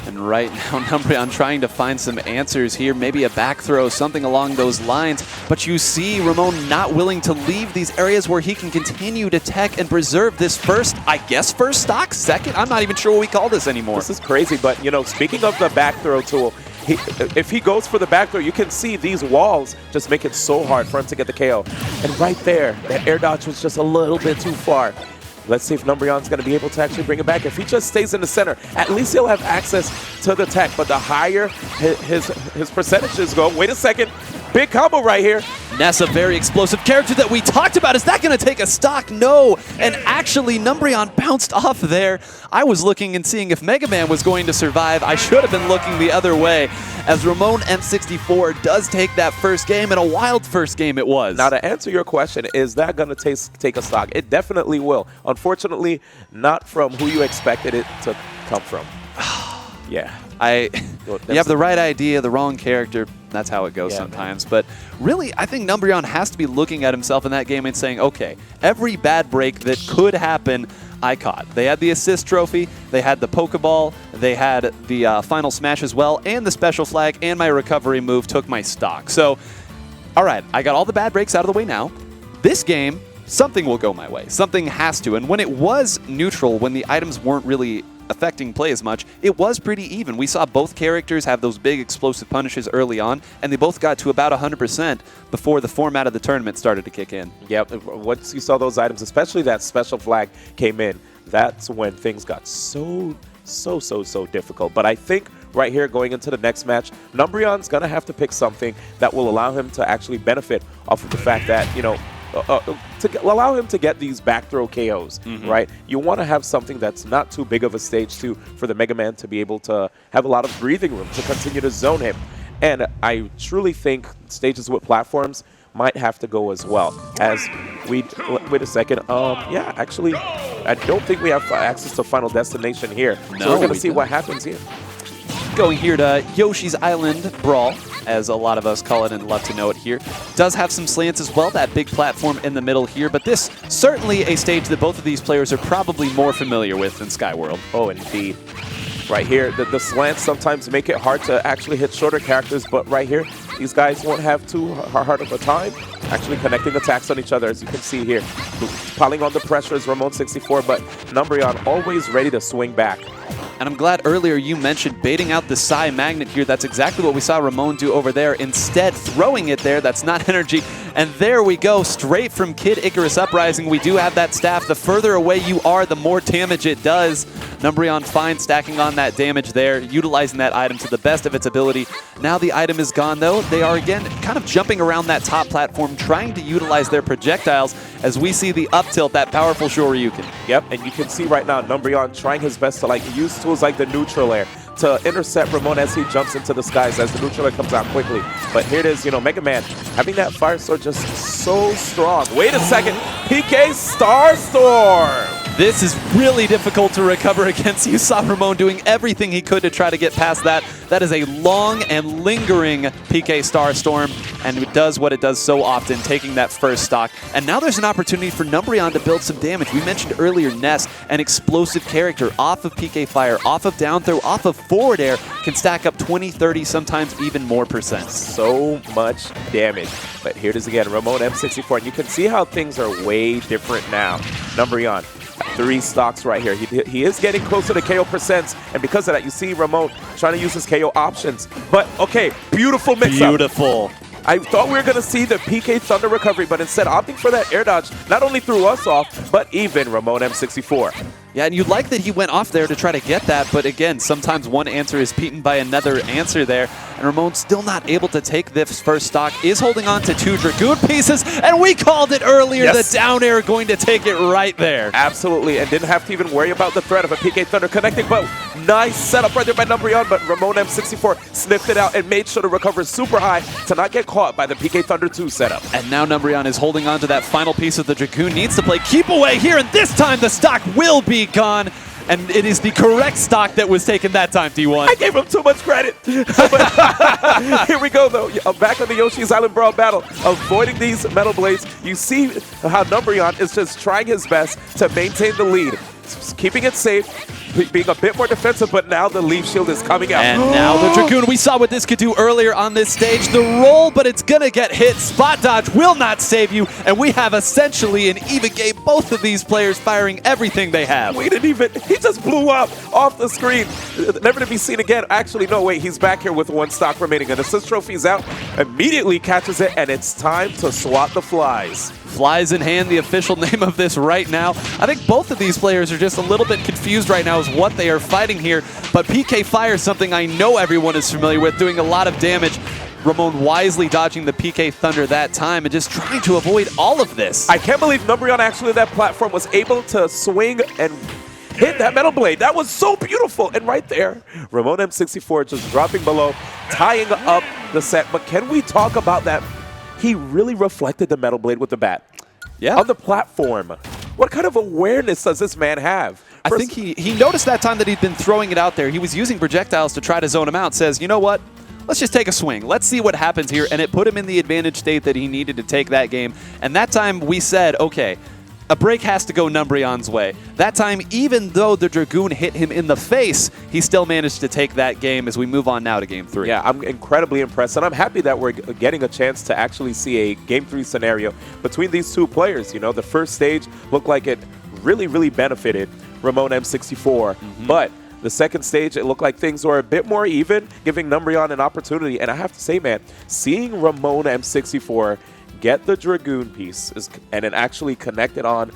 And right now, Numbreon trying to find some answers here, maybe a back throw, something along those lines. But you see Ramon not willing to leave these areas where he can continue to tech and preserve this first stock? Second? I'm not even sure what we call this anymore. This is crazy, but, you know, speaking of the back throw tool, if he goes for the back throw, you can see these walls just make it so hard for him to get the KO. And right there, that air dodge was just a little bit too far. Let's see if Numbreon's going to be able to actually bring it back. If he just stays in the center, at least he'll have access to the tech. But the higher his percentages go, wait a second, big combo right here. Ness, a very explosive character that we talked about. Is that going to take a stock? No. And actually, Numbreon bounced off there. I was looking and seeing if Mega Man was going to survive. I should have been looking the other way, as Ramon M64 does take that first game, and a wild first game it was. Now, to answer your question, is that going to take a stock? It definitely will. Unfortunately, not from who you expected it to come from. Yeah. You have the right idea, the wrong character. That's how it goes sometimes. Man. But really, I think Numbreon has to be looking at himself in that game and saying, okay, every bad break that could happen, I caught. They had the assist trophy, they had the Pokeball, they had the final smash as well, and the special flag, and my recovery move took my stock. So, all right, I got all the bad breaks out of the way now. This game, something will go my way. Something has to. And when it was neutral, when the items weren't really affecting play as much, it was pretty even. We saw both characters have those big explosive punishes early on, and they both got to about 100% before the format of the tournament started to kick in. Yep, once you saw those items, especially that special flag came in, that's when things got so difficult. But I think right here going into the next match, Numbreon's going to have to pick something that will allow him to actually benefit off of the fact that, you know, to allow him to get these back throw KOs, right? You want to have something that's not too big of a stage for the Mega Man to be able to have a lot of breathing room to continue to zone him. And I truly think stages with platforms might have to go as well. As we, wait a second, yeah, actually, I don't think we have access to Final Destination here. No, so we're going to see what happens here. Going here to Yoshi's Island Brawl, as a lot of us call it and love to know it here. Does have some slants as well, that big platform in the middle here, but this certainly a stage that both of these players are probably more familiar with than Skyworld. Oh, indeed. Right here, the slants sometimes make it hard to actually hit shorter characters, but right here, these guys won't have too hard of a time actually connecting attacks on each other, as you can see here. Piling on the pressure is Ramon 64, but Numbreon always ready to swing back. And I'm glad earlier you mentioned baiting out the Psy Magnet here. That's exactly what we saw Ramon do over there. Instead, throwing it there, that's not energy. And there we go, straight from Kid Icarus Uprising. We do have that staff. The further away you are, the more damage it does. Numbreon fine stacking on that damage there, utilizing that item to the best of its ability. Now the item is gone, though. They are, again, kind of jumping around that top platform, trying to utilize their projectiles as we see the up tilt, that powerful Shoryuken. Yep, and you can see right now Numbreon trying his best to use tools like the neutral air to intercept Ramon as he jumps into the skies as the neutral air comes out quickly. But here it is, you know, Mega Man having that Fire Sword just so strong. Wait a second, PK Starstorm! This is really difficult to recover against. You saw Ramon doing everything he could to try to get past that. That is a long and lingering PK Starstorm, and it does what it does so often, taking that first stock. And now there's an opportunity for Numbreon to build some damage. We mentioned earlier Ness, an explosive character off of PK Fire, off of down throw, off of forward air, can stack up 20, 30, sometimes even more percent. So much damage. But here it is again, Ramon M64, and you can see how things are way different now. Numbreon, 3 stocks right here. He is getting closer to KO percents, and because of that, you see Ramon trying to use his KO options. But, okay, beautiful mix-up. Beautiful. I thought we were going to see the PK Thunder recovery, but instead opting for that air dodge not only threw us off, but even Ramon M64. Yeah, and you'd like that he went off there to try to get that, but again, sometimes one answer is beaten by another answer there, and Ramon still not able to take this first stock, is holding on to 2 Dragoon pieces, and we called it earlier, yes. The down air going to take it right there. Absolutely, and didn't have to even worry about the threat of a PK Thunder connecting, but nice setup right there by Numbreon, but Ramon M64 sniffed it out and made sure to recover super high to not get caught by the PK Thunder 2 setup. And now Numbreon is holding on to that final piece of the Dragoon, needs to play keep away here, and this time the stock will be gone. And it is the correct stock that was taken that time, D1. I gave him too much credit. Here we go, though. Back on the Yoshi's Island Brawl battle, avoiding these Metal Blades. You see how Numbreon is just trying his best to maintain the lead, keeping it safe, being a bit more defensive, but now the Leaf Shield is coming out. And now the Dragoon. We saw what this could do earlier on this stage. The roll, but it's going to get hit. Spot dodge will not save you, and we have essentially an even game. Both of these players firing everything they have. We didn't even, he just blew up off the screen. Never to be seen again. Actually, no, wait, he's back here with 1 stock remaining. An assist trophy is out, immediately catches it, and it's time to swat the flies. Flies in hand, the official name of this right now. I think both of these players are just a little bit confused right now as what they are fighting here, but PK Fire is something I know everyone is familiar with, doing a lot of damage. Ramon wisely dodging the PK Thunder that time and just trying to avoid all of this. I can't believe Numbreon actually, that platform, was able to swing and hit that Metal Blade. That was so beautiful. And right there, Ramon M64 just dropping below, tying up the set. But can we talk about that? He really reflected the Metal Blade with the bat. Yeah. On the platform. What kind of awareness does this man have? I think he noticed that time that he'd been throwing it out there. He was using projectiles to try to zone him out. Says, you know what? Let's just take a swing. Let's see what happens here. And it put him in the advantage state that he needed to take that game. And that time we said, okay, a break has to go Numbreon's way. That time, even though the Dragoon hit him in the face, he still managed to take that game as we move on now to Game 3. Yeah, I'm incredibly impressed, and I'm happy that we're getting a chance to actually see a Game 3 scenario between these two players. You know, the first stage looked like it really benefited Ramon M64, but the second stage, it looked like things were a bit more even, giving Numbreon an opportunity. And I have to say, man, seeing Ramon M64 get the Dragoon piece and it actually connected on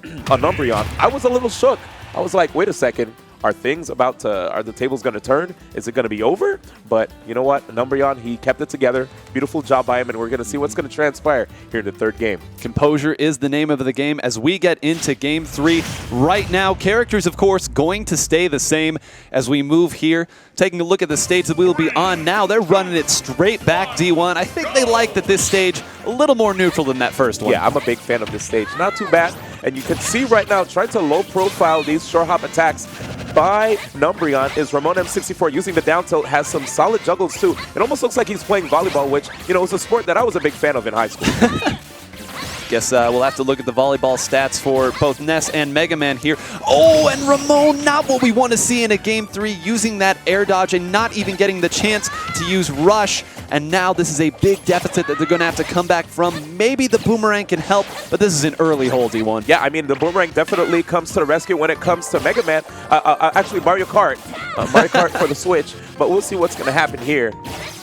Numbreon, I was a little shook. I was like, wait a second. Are the tables going to turn? Is it going to be over? But you know what? Numbreon, he kept it together. Beautiful job by him, and we're going to see what's going to transpire here in the third game. Composure is the name of the game as we get into Game 3. Right now, characters, of course, going to stay the same as we move here. Taking a look at the stage that we will be on now, they're running it straight back D1. I think they like that this stage a little more neutral than that first one. Yeah, I'm a big fan of this stage. Not too bad. And you can see right now, trying to low profile these short hop attacks by Numbreon is Ramon M64 using the down tilt, has some solid juggles too. It almost looks like he's playing volleyball, which, you know, is a sport that I was a big fan of in high school. Guess we'll have to look at the volleyball stats for both Ness and Mega Man here. Oh, and Ramon, not what we want to see in a Game 3, using that air dodge and not even getting the chance to use Rush. And now this is a big deficit that they're going to have to come back from. Maybe the Boomerang can help, but this is an early hole, D1. Yeah, I mean, the Boomerang definitely comes to the rescue when it comes to Mega Man. Actually, Mario Kart. Mario Kart for the Switch. But we'll see what's going to happen here.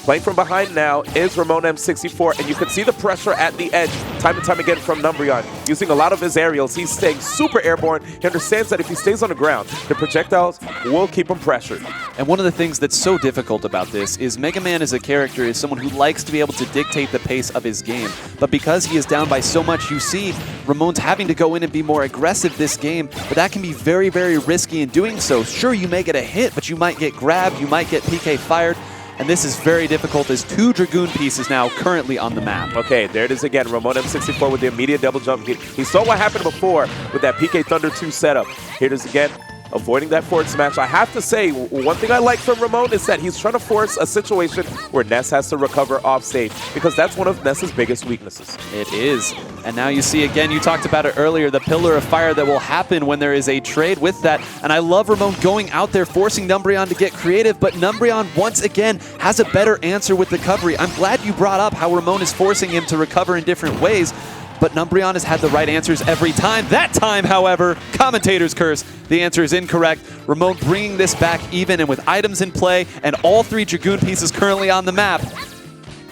Playing from behind now is Ramon M64, and you can see the pressure at the edge time and time again from Numbreon. Using a lot of his aerials, he's staying super airborne. He understands that if he stays on the ground, the projectiles will keep him pressured. And one of the things that's so difficult about this is Mega Man as a character is someone who likes to be able to dictate the pace of his game. But because he is down by so much, you see Ramon's having to go in and be more aggressive this game, but that can be very risky in doing so. Sure, you may get a hit, but you might get grabbed, you might get PK fired. And this is very difficult as 2 Dragoon pieces now currently on the map. Okay, there it is again. Ramon M64 with the immediate double jump. He saw what happened before with that PK Thunder 2 setup. Here it is again, avoiding that forward smash. I have to say, one thing I like from Ramon is that he's trying to force a situation where Ness has to recover off stage, because that's one of Ness's biggest weaknesses. It is. And now you see again, you talked about it earlier, the pillar of fire that will happen when there is a trade with that. And I love Ramon going out there, forcing Numbreon to get creative, but Numbreon once again has a better answer with recovery. I'm glad you brought up how Ramon is forcing him to recover in different ways, but Numbreon has had the right answers every time. That time, however, commentator's curse, the answer is incorrect. Ramon bringing this back even, and with items in play and all 3 Dragoon pieces currently on the map,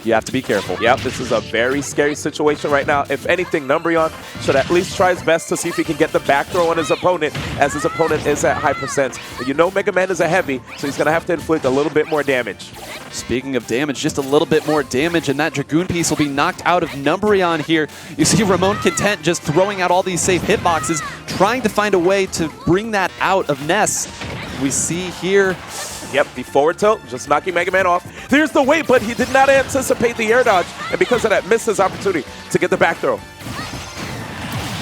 You have to be careful. Yep, this is a very scary situation right now. If anything, Numbreon should at least try his best to see if he can get the back throw on his opponent, as his opponent is at high percent. You know Mega Man is a heavy, so he's going to have to inflict a little bit more damage. Speaking of damage, just a little bit more damage, and that Dragoon piece will be knocked out of Numbreon here. You see Ramon content just throwing out all these safe hitboxes, trying to find a way to bring that out of Ness. We see here... Yep, the forward tilt, just knocking Mega Man off. There's the weight, but he did not anticipate the air dodge, and because of that, missed his opportunity to get the back throw.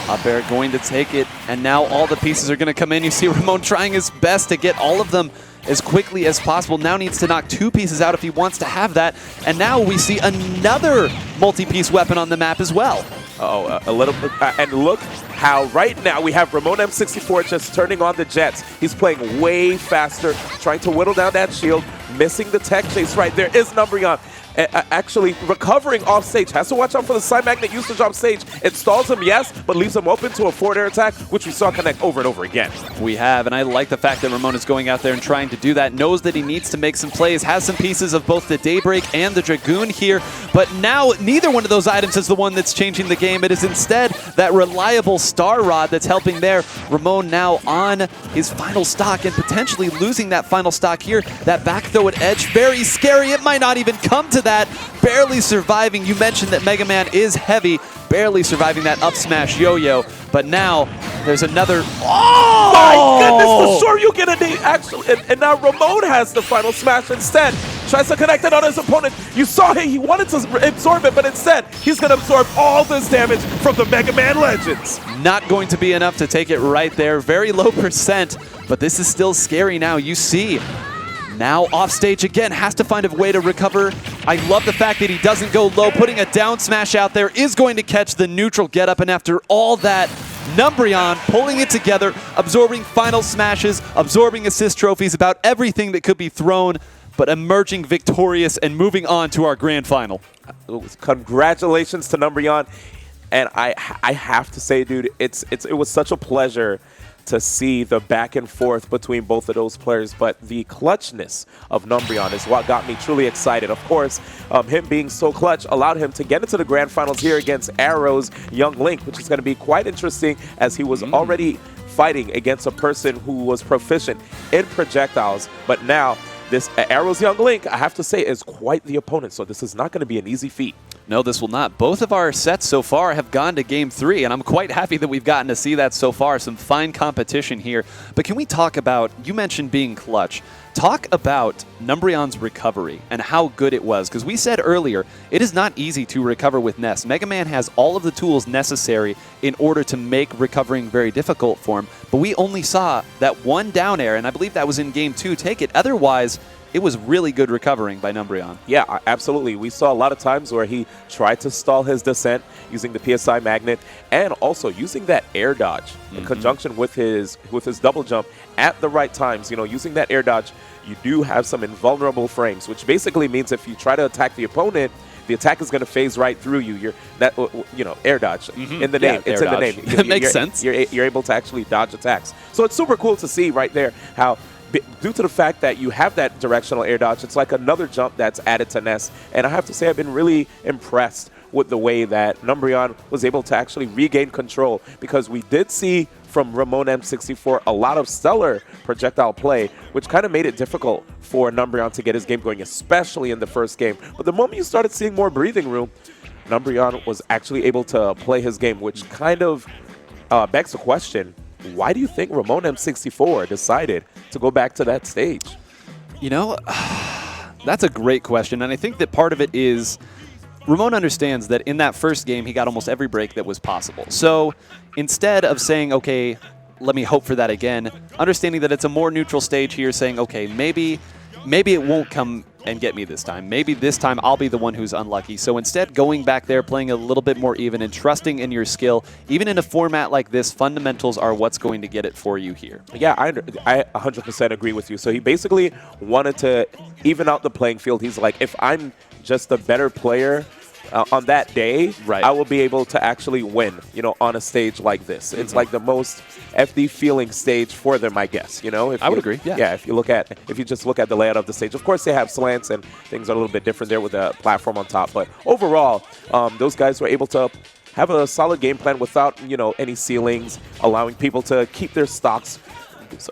Up air going to take it, and now all the pieces are going to come in. You see Ramon trying his best to get all of them as quickly as possible. Now needs to knock 2 pieces out if he wants to have that. And now we see another multi-piece weapon on the map as well. A little bit. And look how right now we have Ramon M64 just turning on the jets. He's playing way faster, trying to whittle down that shield, missing the tech chase right there. Is Numbreon actually recovering off stage. Has to watch out for the side magnet usage off stage. It stalls him, yes, but leaves him open to a forward air attack, which we saw connect over and over again. We have, and I like the fact that Ramon is going out there and trying to do that. Knows that he needs to make some plays, has some pieces of both the Daybreak and the Dragoon here, but now neither one of those items is the one that's changing the game. It is instead that reliable Star Rod that's helping there. Ramon now on his final stock and potentially losing that final stock here. That back throw at edge, very scary. It might not even come to that. Barely surviving. You mentioned that Mega Man is heavy, barely surviving that up smash yo-yo, but now there's another. Oh my goodness, the Shoryuken actually, and now Ramon has the final smash instead. Tries to connect it on his opponent. You saw he wanted to absorb it, but instead he's going to absorb all this damage from the Mega Man Legends. Not going to be enough to take it right there. Very low percent, but this is still scary now. You see. Now off stage again, has to find a way to recover. I love the fact that he doesn't go low. Putting a down smash out there is going to catch the neutral getup, and after all that, Numbreon pulling it together, absorbing final smashes, absorbing assist trophies, about everything that could be thrown, but emerging victorious and moving on to our grand final. Congratulations to Numbreon, and I have to say, dude, it was such a pleasure to see the back and forth between both of those players, but the clutchness of Numbreon is what got me truly excited. Of course, him being so clutch allowed him to get into the grand finals here against Aarow's Young Link, which is going to be quite interesting as he was already fighting against a person who was proficient in projectiles, but now this Aarow's Young Link, I have to say, is quite the opponent, so this is not going to be an easy feat. No, this will not. Both of our sets so far have gone to Game 3, and I'm quite happy that we've gotten to see that so far. Some fine competition here. But can we talk about, you mentioned being clutch. Talk about Numbreon's recovery and how good it was, because we said earlier, it is not easy to recover with Ness. Mega Man has all of the tools necessary in order to make recovering very difficult for him, but we only saw that one down air, and I believe that was in Game 2, take it. Otherwise, it was really good recovering by Numbreon. Yeah, absolutely. We saw a lot of times where he tried to stall his descent using the PSI magnet and also using that air dodge in conjunction with his double jump at the right times. You know, using that air dodge, you do have some invulnerable frames, which basically means if you try to attack the opponent, the attack is going to phase right through you. Air dodge in the name. It's in the name. That makes sense. You're able to actually dodge attacks. So it's super cool to see right there how, due to the fact that you have that directional air dodge, it's like another jump that's added to Ness. And I have to say, I've been really impressed with the way that Numbreon was able to actually regain control, because we did see from Ramon M64 a lot of stellar projectile play, which kind of made it difficult for Numbreon to get his game going, especially in the first game. But the moment you started seeing more breathing room, Numbreon was actually able to play his game, which kind of begs the question, why do you think Ramon M64 decided to go back to that stage? You know, that's a great question, and I think that part of it is Ramon understands that in that first game, he got almost every break that was possible. So instead of saying, okay, let me hope for that again, understanding that it's a more neutral stage here, saying, okay, maybe it won't come and get me this time. Maybe this time I'll be the one who's unlucky. So instead, going back there, playing a little bit more even and trusting in your skill, even in a format like this, fundamentals are what's going to get it for you here. Yeah, I 100% agree with you. So he basically wanted to even out the playing field. He's like, if I'm just a better player on that day, Right. I will be able to actually win, on a stage like this. It's like the most FD feeling stage for them, I guess. I would agree, yeah. Yeah, if you just look at the layout of the stage, of course they have slants and things are a little bit different there with the platform on top. But overall, those guys were able to have a solid game plan without, any ceilings, allowing people to keep their stocks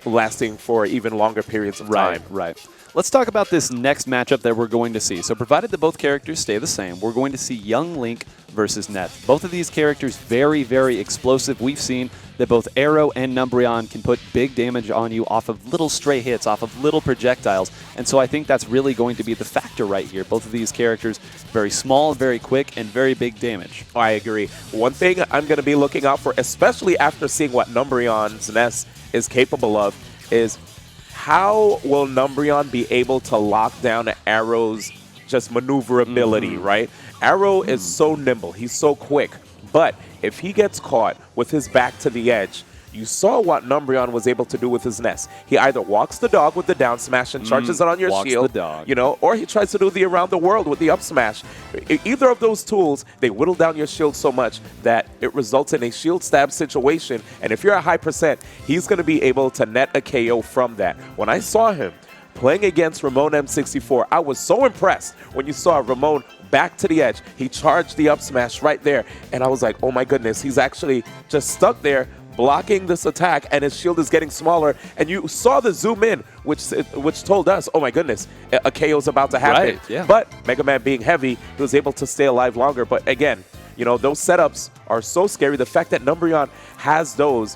lasting for even longer periods of time. Right. Let's talk about this next matchup that we're going to see. So provided that both characters stay the same, we're going to see Young Link versus Neth. Both of these characters very, very explosive. We've seen that both Aarow and Numbreon can put big damage on you off of little stray hits, off of little projectiles. And so I think that's really going to be the factor right here. Both of these characters, very small, very quick, and very big damage. I agree. One thing I'm going to be looking out for, especially after seeing what Numbreon's Ness is capable of, is how will Numbreon be able to lock down Aarow's just maneuverability, right? Aarow is so nimble. He's so quick. But if he gets caught with his back to the edge, you saw what Numbreon was able to do with his Ness. He either walks the dog with the down smash and charges it on your shield, the dog. Or he tries to do the around the world with the up smash. Either of those tools, they whittle down your shield so much that it results in a shield stab situation. And if you're a high percent, he's going to be able to net a KO from that. When I saw him playing against Ramon M64, I was so impressed when you saw Ramon back to the edge. He charged the up smash right there. And I was like, oh my goodness, he's actually just stuck there blocking this attack, and his shield is getting smaller. And you saw the zoom in, which told us, oh my goodness, a KO is about to happen. Right, yeah. But Mega Man being heavy, he was able to stay alive longer. But again, those setups are so scary. The fact that Numbreon has those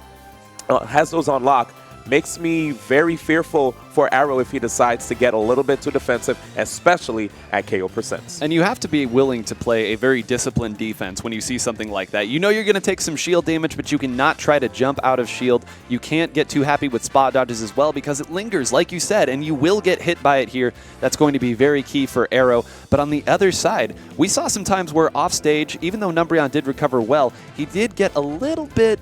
on lock makes me very fearful for Aarow if he decides to get a little bit too defensive, especially at KO percents. And you have to be willing to play a very disciplined defense when you see something like that. You know you're going to take some shield damage, but you cannot try to jump out of shield. You can't get too happy with spot dodges as well because it lingers, like you said, and you will get hit by it here. That's going to be very key for Aarow. But on the other side, we saw some times where off stage, even though Numbreon did recover well, he did get a little bit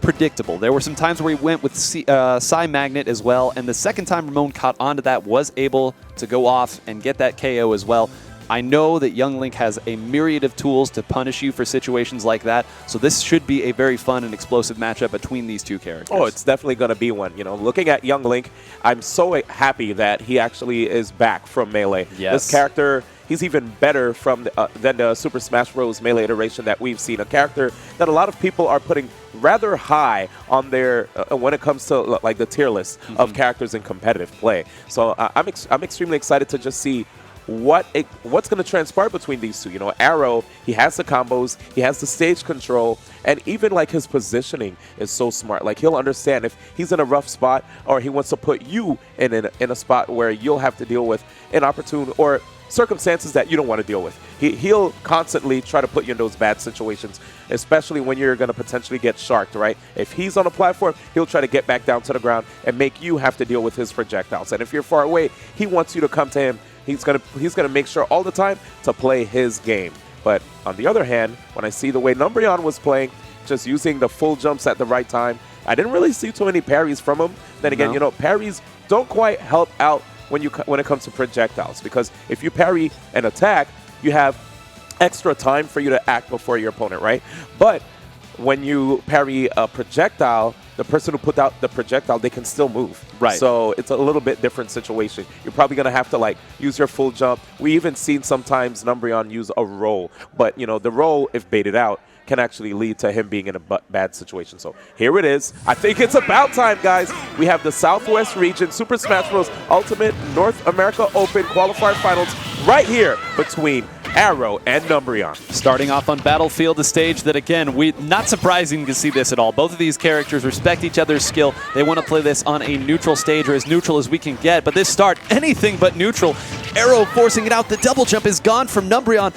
predictable. There were some times where he went with Psy Magnet as well, and the second time Ramon caught onto that, was able to go off and get that KO as well. I know that Young Link has a myriad of tools to punish you for situations like that, so this should be a very fun and explosive matchup between these two characters. Oh, it's definitely going to be one. Looking at Young Link, I'm so happy that he actually is back from Melee. Yes. This character, he's even better than the Super Smash Bros. Melee iteration that we've seen. A character that a lot of people are putting rather high on their when it comes to like the tier list of characters in competitive play. So I'm extremely excited to just see what's going to transpire between these two. Aarow, he has the combos, he has the stage control, and even like his positioning is so smart. Like he'll understand if he's in a rough spot or he wants to put you in a spot where you'll have to deal with inopportune or circumstances that you don't want to deal with. He'll constantly try to put you in those bad situations, especially when you're going to potentially get sharked, right? If he's on a platform, he'll try to get back down to the ground and make you have to deal with his projectiles. And if you're far away, he wants you to come to him. He's gonna make sure all the time to play his game. But on the other hand, when I see the way Numbreon was playing, just using the full jumps at the right time, I didn't really see too many parries from him. Then again, parries don't quite help out when it comes to projectiles, because if you parry an attack, you have extra time for you to act before your opponent, right? But when you parry a projectile, the person who put out the projectile, they can still move. Right. So it's a little bit different situation. You're probably going to have to use your full jump. We even seen sometimes Numbreon use a roll. But, the roll, if baited out, can actually lead to him being in a bad situation. So here it is. I think it's about time, guys. We have the Southwest Region Super Smash Bros. Ultimate North America Open Qualifier Finals right here between Aarow and Numbreon. Starting off on Battlefield, the stage that, again, not surprising to see this at all. Both of these characters respect each other's skill. They want to play this on a neutral stage, or as neutral as we can get. But this start, anything but neutral. Aarow forcing it out. The double jump is gone from Numbreon.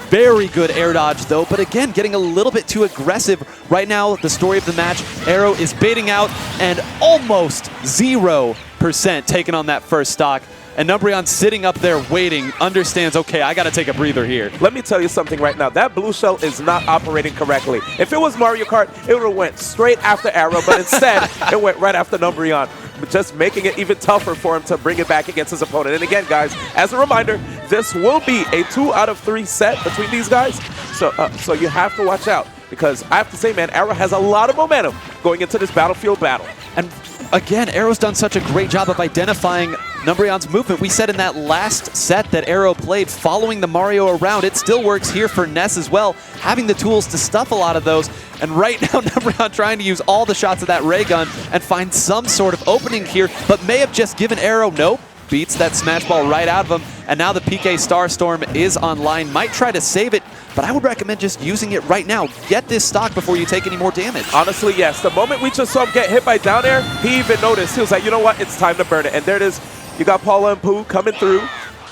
Very good air dodge, though, but again, getting a little bit too aggressive. Right now, the story of the match, Aarow is baiting out and almost 0% taken on that first stock. And Numbreon sitting up there waiting, understands, okay, I got to take a breather here. Let me tell you something right now. That blue shell is not operating correctly. If it was Mario Kart, it would have went straight after Aarow, but instead, it went right after Numbreon. just making it even tougher for him to bring it back against his opponent. And again, guys, as a reminder, this will be a 2 out of 3 set between these guys. So you have to watch out, because I have to say, man, Aarow has a lot of momentum going into this Battlefield battle. And again, Aarow's done such a great job of identifying Numbreon's movement. We said in that last set that Aarow played, following the Mario around, it still works here for Ness as well, having the tools to stuff a lot of those. And right now, Numbreon trying to use all the shots of that ray gun and find some sort of opening here, but may have just given Aarow, nope, beats that smash ball right out of him. And now the PK Starstorm is online, might try to save it, but I would recommend just using it right now. Get this stock before you take any more damage. Honestly, yes. The moment we just saw him get hit by down air, he even noticed. He was like, you know what? It's time to burn it. And there it is. You got Paula and Pooh coming through,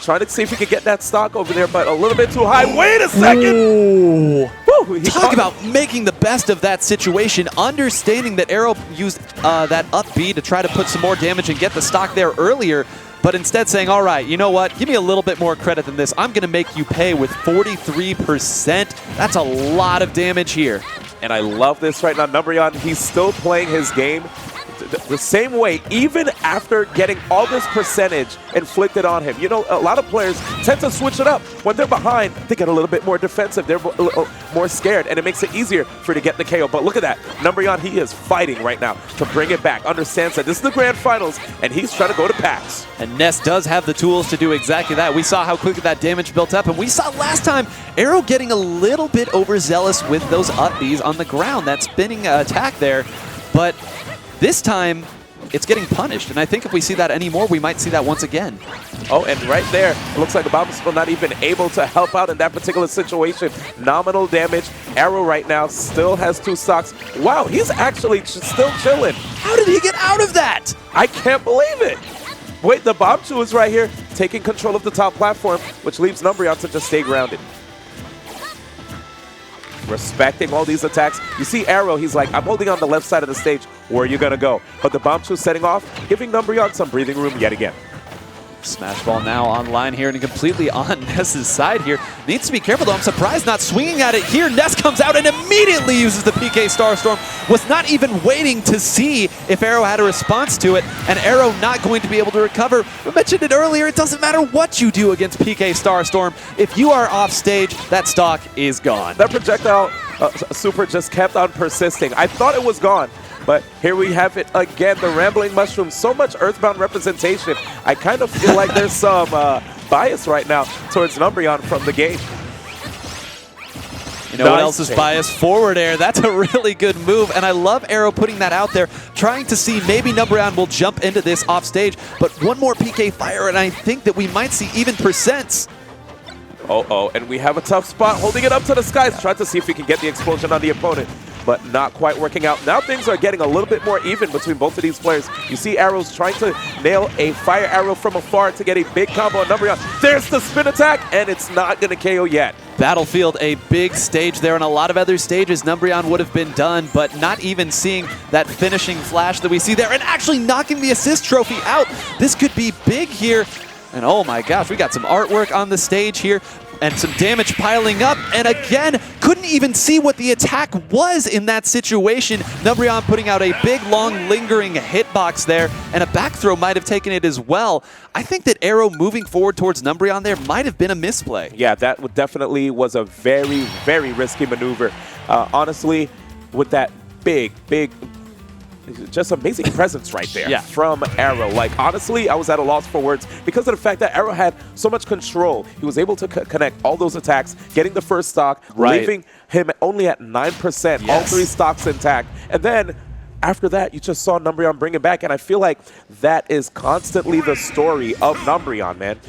trying to see if he could get that stock over there, but a little bit too high. Wait a second. Ooh. Woo, Talk about making the best of that situation, understanding that Aarow used that up B to try to put some more damage and get the stock there earlier, but instead saying, all right, you know what? Give me a little bit more credit than this. I'm going to make you pay with 43%. That's a lot of damage here. And I love this right now. Numbreon, he's still playing his game the same way, even after getting all this percentage inflicted on him. You know, a lot of players tend to switch it up. When they're behind, they get a little bit more defensive. They're a little more scared, and it makes it easier for you to get the KO. But look at that. Numbreon, he is fighting right now to bring it back. Understands that this is the grand finals, and he's trying to go to packs. And Ness does have the tools to do exactly that. We saw how quickly that damage built up, and we saw last time Aarow getting a little bit overzealous with those up Bs on the ground, that spinning attack there. But this time, it's getting punished, and I think if we see that anymore, we might see that once again. Oh, and right there, it looks like Abominable not even able to help out in that particular situation. Nominal damage. Aarow right now still has 2 stocks. Wow, he's actually still chilling. How did he get out of that? I can't believe it. Wait, the Bombchu is right here, taking control of the top platform, which leaves Numbreon to just stay grounded. Respecting all these attacks. You see Aarow, he's like, I'm holding on the left side of the stage. Where are you going to go? But the Bombchu setting off, giving Numbreon some breathing room yet again. Smash ball now online here and completely on Ness's side here. Needs to be careful though. I'm surprised not swinging at it here. Ness comes out and immediately uses the PK Starstorm. Was not even waiting to see if Aarow had a response to it, and Aarow not going to be able to recover. We mentioned it earlier, it doesn't matter what you do against PK Starstorm. If you are off stage, that stock is gone. That projectile super just kept on persisting. I thought it was gone. But here we have it again, the Rambling Mushroom. So much Earthbound representation. I kind of feel like there's some bias right now towards Numbreon from the game. You know what else is biased? Forward air. That's a really good move, and I love Aarow putting that out there, trying to see maybe Numbreon will jump into this off stage, but one more PK fire, and I think that we might see even percents. Oh, and we have a tough spot, holding it up to the skies, trying to see if we can get the explosion on the opponent, but not quite working out. Now things are getting a little bit more even between both of these players. You see Arrow's trying to nail a fire arrow from afar to get a big combo on Numbreon. There's the spin attack, and it's not going to KO yet. Battlefield, a big stage there, and a lot of other stages Numbreon would have been done, but not even seeing that finishing flash that we see there, and actually knocking the assist trophy out. This could be big here. And oh my gosh, we got some artwork on the stage here and some damage piling up. And again, couldn't even see what the attack was in that situation. Numbreon putting out a big, long, lingering hitbox there, and a back throw might have taken it as well. I think that Aarow moving forward towards Numbreon there might have been a misplay. Yeah, that definitely was a very, very risky maneuver. Honestly, with that big, just amazing presence right there from Aarow. Like, honestly, I was at a loss for words because of the fact that Aarow had so much control. He was able to connect all those attacks, getting the first stock, leaving him only at 9%, all 3 stocks intact. And then after that, you just saw Numbreon bring it back, and I feel like that is constantly the story of Numbreon, man.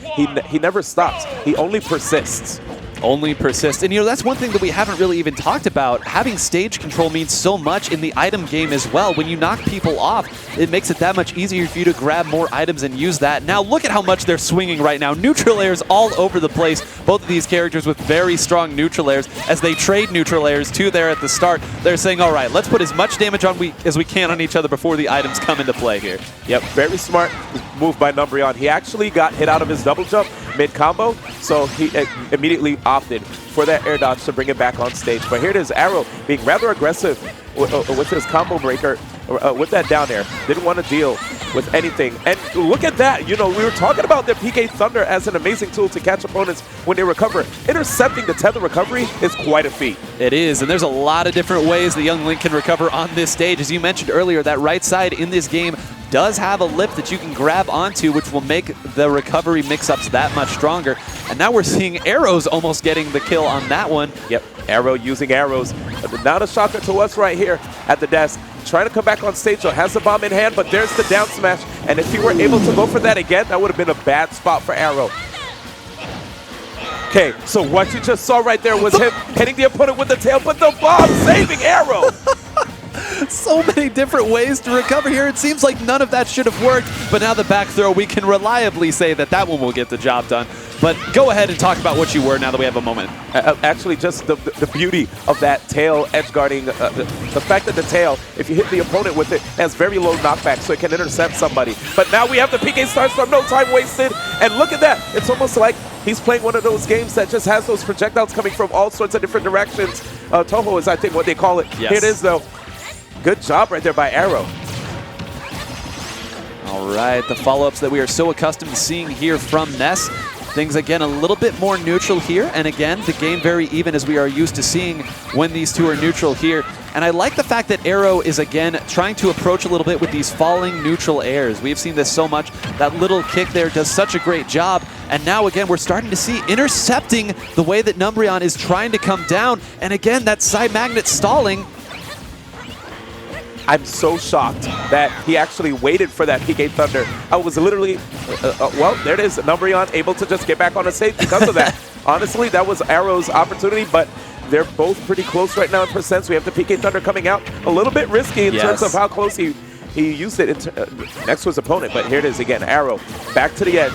He never stops. He only persists. Only persist. And you know, that's one thing that we haven't really even talked about. Having stage control means so much in the item game as well. When you knock people off, it makes it that much easier for you to grab more items and use that. Now look at how much they're swinging right now. Neutral airs all over the place. Both of these characters with very strong neutral airs. As they trade neutral airs too there at the start, they're saying, all right, let's put as much damage on as we can on each other before the items come into play here. Yep, very smart move by Numbreon. He actually got hit out of his double jump mid-combo, so he immediately opted for that air dodge to bring it back on stage. But here it is, Aarow being rather aggressive with his combo breaker, with that down air. Didn't want to deal with anything. And look at that. You know, we were talking about the PK Thunder as an amazing tool to catch opponents when they recover. Intercepting the tether recovery is quite a feat. It is, and there's a lot of different ways the young Link can recover on this stage. As you mentioned earlier, that right side in this game does have a lip that you can grab onto, which will make the recovery mix-ups that much stronger. And now we're seeing Aarows almost getting the kill on that one. Yep, Aarow using arrows. Not a shocker to us right here at the desk. Trying to come back on stage, though, has the bomb in hand, but there's the down smash. And if he were able to go for that again, that would have been a bad spot for Aarow. Okay, so what you just saw right there was him hitting the opponent with the tail, but the bomb saving Aarow. So many different ways to recover here. It seems like none of that should have worked, but now the back throw, we can reliably say that that one will get the job done. But go ahead and talk about what you were now that we have a moment. Actually, just the beauty of that tail edge guarding, the fact that the tail, if you hit the opponent with it, has very low knockback, so it can intercept somebody. But now we have the PK Starstorm, no time wasted, and look at that. It's almost like he's playing one of those games that just has those projectiles coming from all sorts of different directions. Toho is, I think, what they call it. Yes. Here it is, though. Good job right there by Aarow. All right, the follow-ups that we are so accustomed to seeing here from Ness. Things, again, a little bit more neutral here. And again, the game very even as we are used to seeing when these two are neutral here. And I like the fact that Aarow is, again, trying to approach a little bit with these falling neutral airs. We've seen this so much. That little kick there does such a great job. And now, again, we're starting to see intercepting the way that Numbreon is trying to come down. And again, that side magnet stalling. I'm so shocked that he actually waited for that PK Thunder. I was literally, well, there it is. Numbreon able to just get back on the stage because of that. Honestly, that was Aarow's opportunity, but they're both pretty close right now in percents. We have the PK Thunder coming out. A little bit risky in terms of how close he used it next to his opponent, but here it is again. Aarow back to the edge.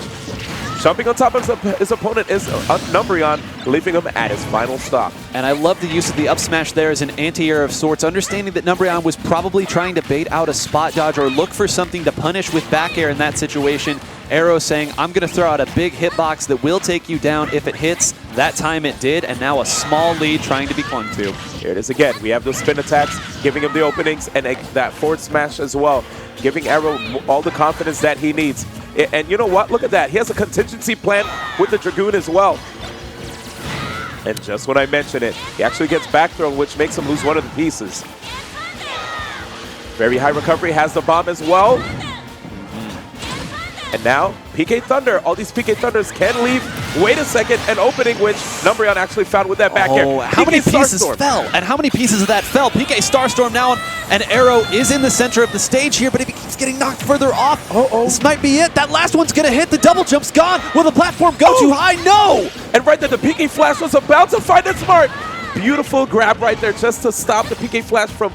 Jumping on top of his opponent is Numbreon, leaving him at his final stop. And I love the use of the up smash there as an anti-air of sorts, understanding that Numbreon was probably trying to bait out a spot dodge or look for something to punish with back air in that situation. Aarow saying, I'm going to throw out a big hitbox that will take you down if it hits. That time it did, and now a small lead trying to be clung to. Here it is again. We have those spin attacks, giving him the openings, and that forward smash as well, giving Aarow all the confidence that he needs. And you know what? Look at that. He has a contingency plan with the Dragoon as well. And just when I mention it, he actually gets back thrown, which makes him lose one of the pieces. Very high recovery, has the bomb as well. And now, PK Thunder. All these PK Thunders can leave. Wait a second, an opening which Numbreon actually found with that back air. How many pieces fell? And how many pieces of that fell? PK Starstorm now, and Aarow is in the center of the stage here, but if he keeps getting knocked further off, this might be it. That last one's going to hit. The double jump's gone. Will the platform go too high? No! And right there, the PK Flash was about to find its mark. Beautiful grab right there just to stop the PK Flash from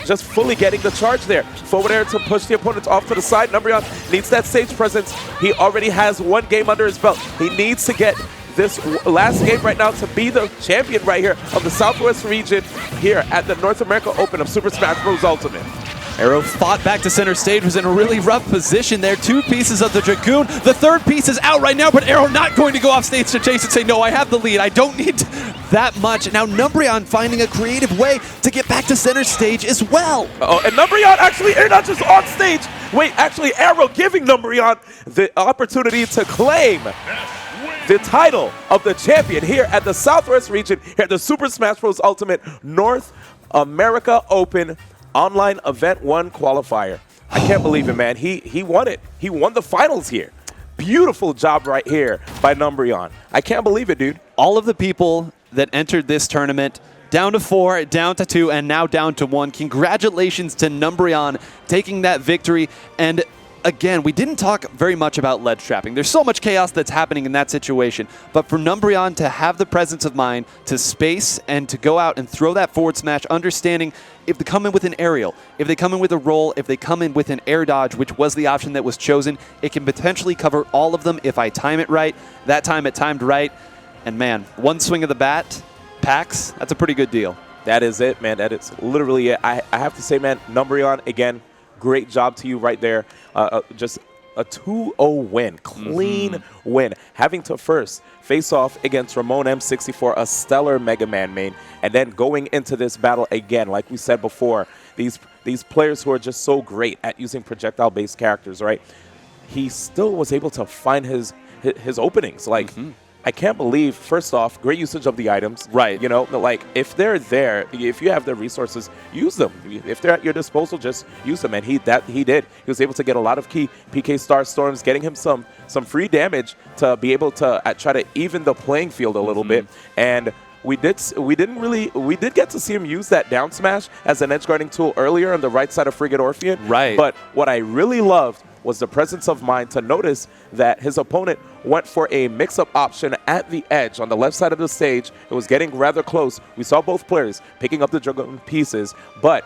just fully getting the charge there. Forward air to push the opponents off to the side. Numbreon needs that stage presence. He already has one game under his belt. He needs to get this last game right now to be the champion right here of the Southwest region here at the North America Open of Super Smash Bros. Ultimate. Aarow fought back to center stage, was in a really rough position there. Two pieces of the Dragoon. The third piece is out right now, but Aarow not going to go off stage to chase and say, no, I have the lead. I don't need that much. Now Numbreon finding a creative way to get back to center stage as well. And Numbreon actually, not just on stage. Wait, actually Aarow giving Numbreon the opportunity to claim the title of the champion here at the Southwest region, here at the Super Smash Bros. Ultimate North America Open Online Event 1 Qualifier. I can't believe it, man. He won it. He won the finals here. Beautiful job right here by Numbreon. I can't believe it, dude. All of the people that entered this tournament, down to 4, down to 2, and now down to 1. Congratulations to Numbreon taking that victory. And again, we didn't talk very much about ledge trapping. There's so much chaos that's happening in that situation. But for Numbreon to have the presence of mind to space and to go out and throw that forward smash, understanding if they come in with an aerial, if they come in with a roll, if they come in with an air dodge, which was the option that was chosen, it can potentially cover all of them if I time it right. That time it timed right. And man, one swing of the bat, packs, that's a pretty good deal. That is it, man. That is literally it. I have to say, man, Numbreon, again, great job to you right there. Just a 2-0 win, clean win, having to first face off against Ramon M64, a stellar Mega Man main, and then going into this battle again, like we said before, these players who are just so great at using projectile-based characters, right? He still was able to find his openings. Like, I can't believe, first off, great usage of the items. Right. You know, like, if they're there, if you have the resources, use them. If they're at your disposal, just use them. And he did. He was able to get a lot of key PK Star Storms, getting him some free damage to be able to try to even the playing field a little bit. And we did get to see him use that down smash as an edge guarding tool earlier on the right side of Frigate Orphean. Right. But what I really loved was the presence of mind to notice that his opponent went for a mix-up option at the edge on the left side of the stage. It was getting rather close. We saw both players picking up the Dragon pieces, but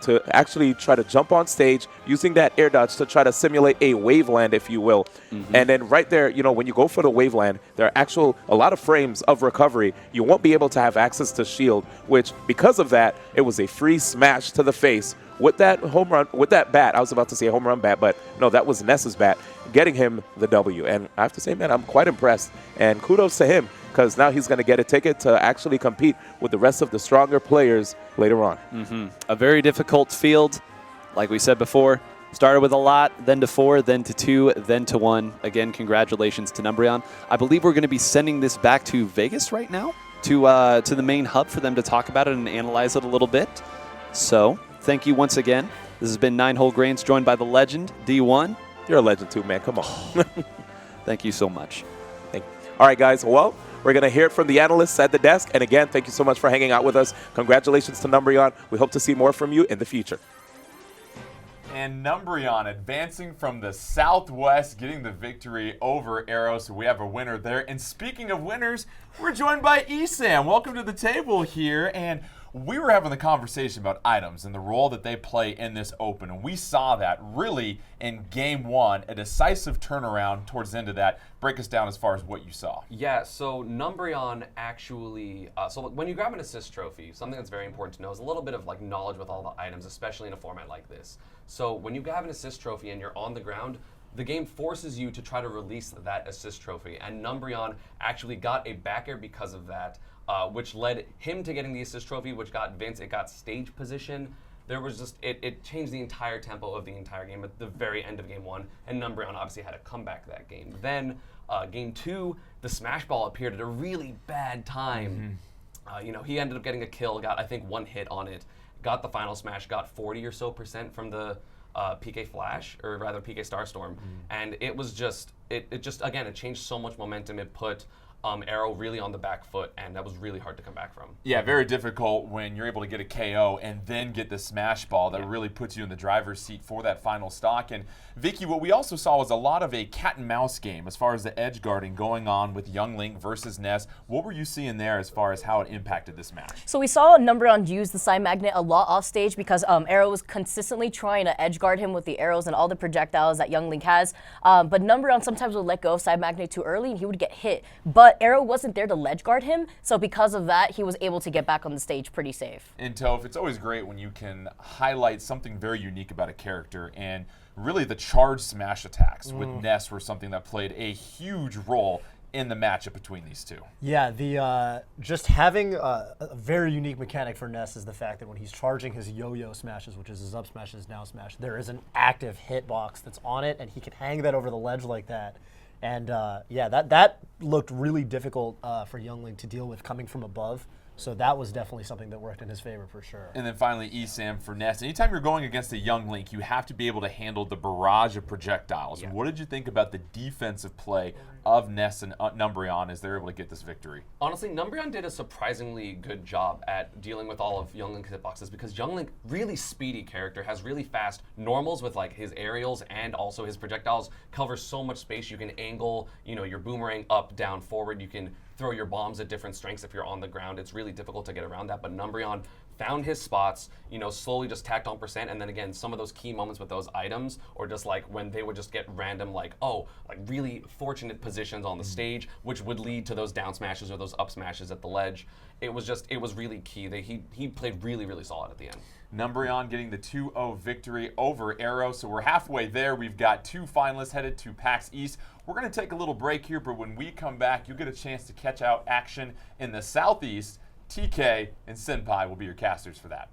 to actually try to jump on stage using that air dodge to try to simulate a waveland, if you will. And then right there, you know, when you go for the waveland, there are a lot of frames of recovery. You won't be able to have access to shield, which because of that, it was a free smash to the face with that home run, with that bat. I was about to say home run bat, but no, that was Ness's bat, getting him the W. And I have to say, man, I'm quite impressed. And kudos to him, because now he's going to get a ticket to actually compete with the rest of the stronger players later on. A very difficult field, like we said before. Started with a lot, then to 4, then to 2, then to 1. Again, congratulations to Numbreon. I believe we're going to be sending this back to Vegas right now, to the main hub for them to talk about it and analyze it a little bit. So, thank you once again. This has been 9 Whole Grains, joined by the legend, D1. You're a legend too, man. Come on. Thank you so much. Thank you. All right, guys. Well, we're going to hear it from the analysts at the desk. And again, thank you so much for hanging out with us. Congratulations to Numbreon. We hope to see more from you in the future. And Numbreon advancing from the Southwest, getting the victory over Aarow. So we have a winner there. And speaking of winners, we're joined by Esam. Welcome to the table here. And we were having the conversation about items and the role that they play in this open. And we saw that really in Game 1, a decisive turnaround towards the end of that. Break us down as far as what you saw. Yeah, so Numbreon actually, so when you grab an assist trophy, something that's very important to know is a little bit of like knowledge with all the items, especially in a format like this. So when you grab an assist trophy and you're on the ground, the game forces you to try to release that assist trophy. And Numbreon actually got a back air because of that, which led him to getting the assist trophy, which got Vince, it got stage position. There was just, it changed the entire tempo of the entire game at the very end of Game 1, and Numbreon obviously had a comeback that game. Then, Game 2, the Smash Ball appeared at a really bad time. You know, he ended up getting a kill, got, I think, 1 hit on it, got the final smash, got 40 or so % from the PK Flash, or rather PK Starstorm, and it was just, it just, again, it changed so much momentum. It put Aarow really on the back foot, and that was really hard to come back from. Yeah, very difficult when you're able to get a KO and then get the smash ball that really puts you in the driver's seat for that final stock. And Vicky, what we also saw was a lot of a cat and mouse game as far as the edge guarding going on with Young Link versus Ness. What were you seeing there as far as how it impacted this match? So we saw Numbreon use the Psy Magnet a lot off stage because Aarow was consistently trying to edge guard him with the arrows and all the projectiles that Young Link has. But Numbreon sometimes would let go of Psy Magnet too early and he would get hit. But Aarow wasn't there to ledge guard him, so because of that, he was able to get back on the stage pretty safe. And Toph, it's always great when you can highlight something very unique about a character, and really the charge smash attacks with Ness were something that played a huge role in the matchup between these two. Yeah, the just having a very unique mechanic for Ness is the fact that when he's charging his yo-yo smashes, which is his up smash, his down smash, there is an active hitbox that's on it, and he can hang that over the ledge like that. And yeah, that looked really difficult for Young Link to deal with coming from above. So that was definitely something that worked in his favor for sure. And then finally, Esam for Ness. Anytime you're going against a Young Link, you have to be able to handle the barrage of projectiles. Yeah. What did you think about the defensive play of Ness and Numbreon as they're able to get this victory? Honestly, Numbreon did a surprisingly good job at dealing with all of Young Link's hitboxes because Young Link, really speedy character, has really fast normals with like his aerials and also his projectiles, covers so much space. You can angle, you know, your boomerang up, down, forward. You can throw your bombs at different strengths if you're on the ground. It's really difficult to get around that, but Numbreon found his spots, you know, slowly just tacked on %, and then again, some of those key moments with those items, or just like when they would just get random, like, oh, like really fortunate positions on the stage, which would lead to those down smashes or those up smashes at the ledge. It was really key. He played really, really solid at the end. Numbreon getting the 2-0 victory over Aarow. So we're halfway there. We've got 2 finalists headed to PAX East. We're going to take a little break here, but when we come back, you'll get a chance to catch out action in the Southeast. TK and Senpai will be your casters for that.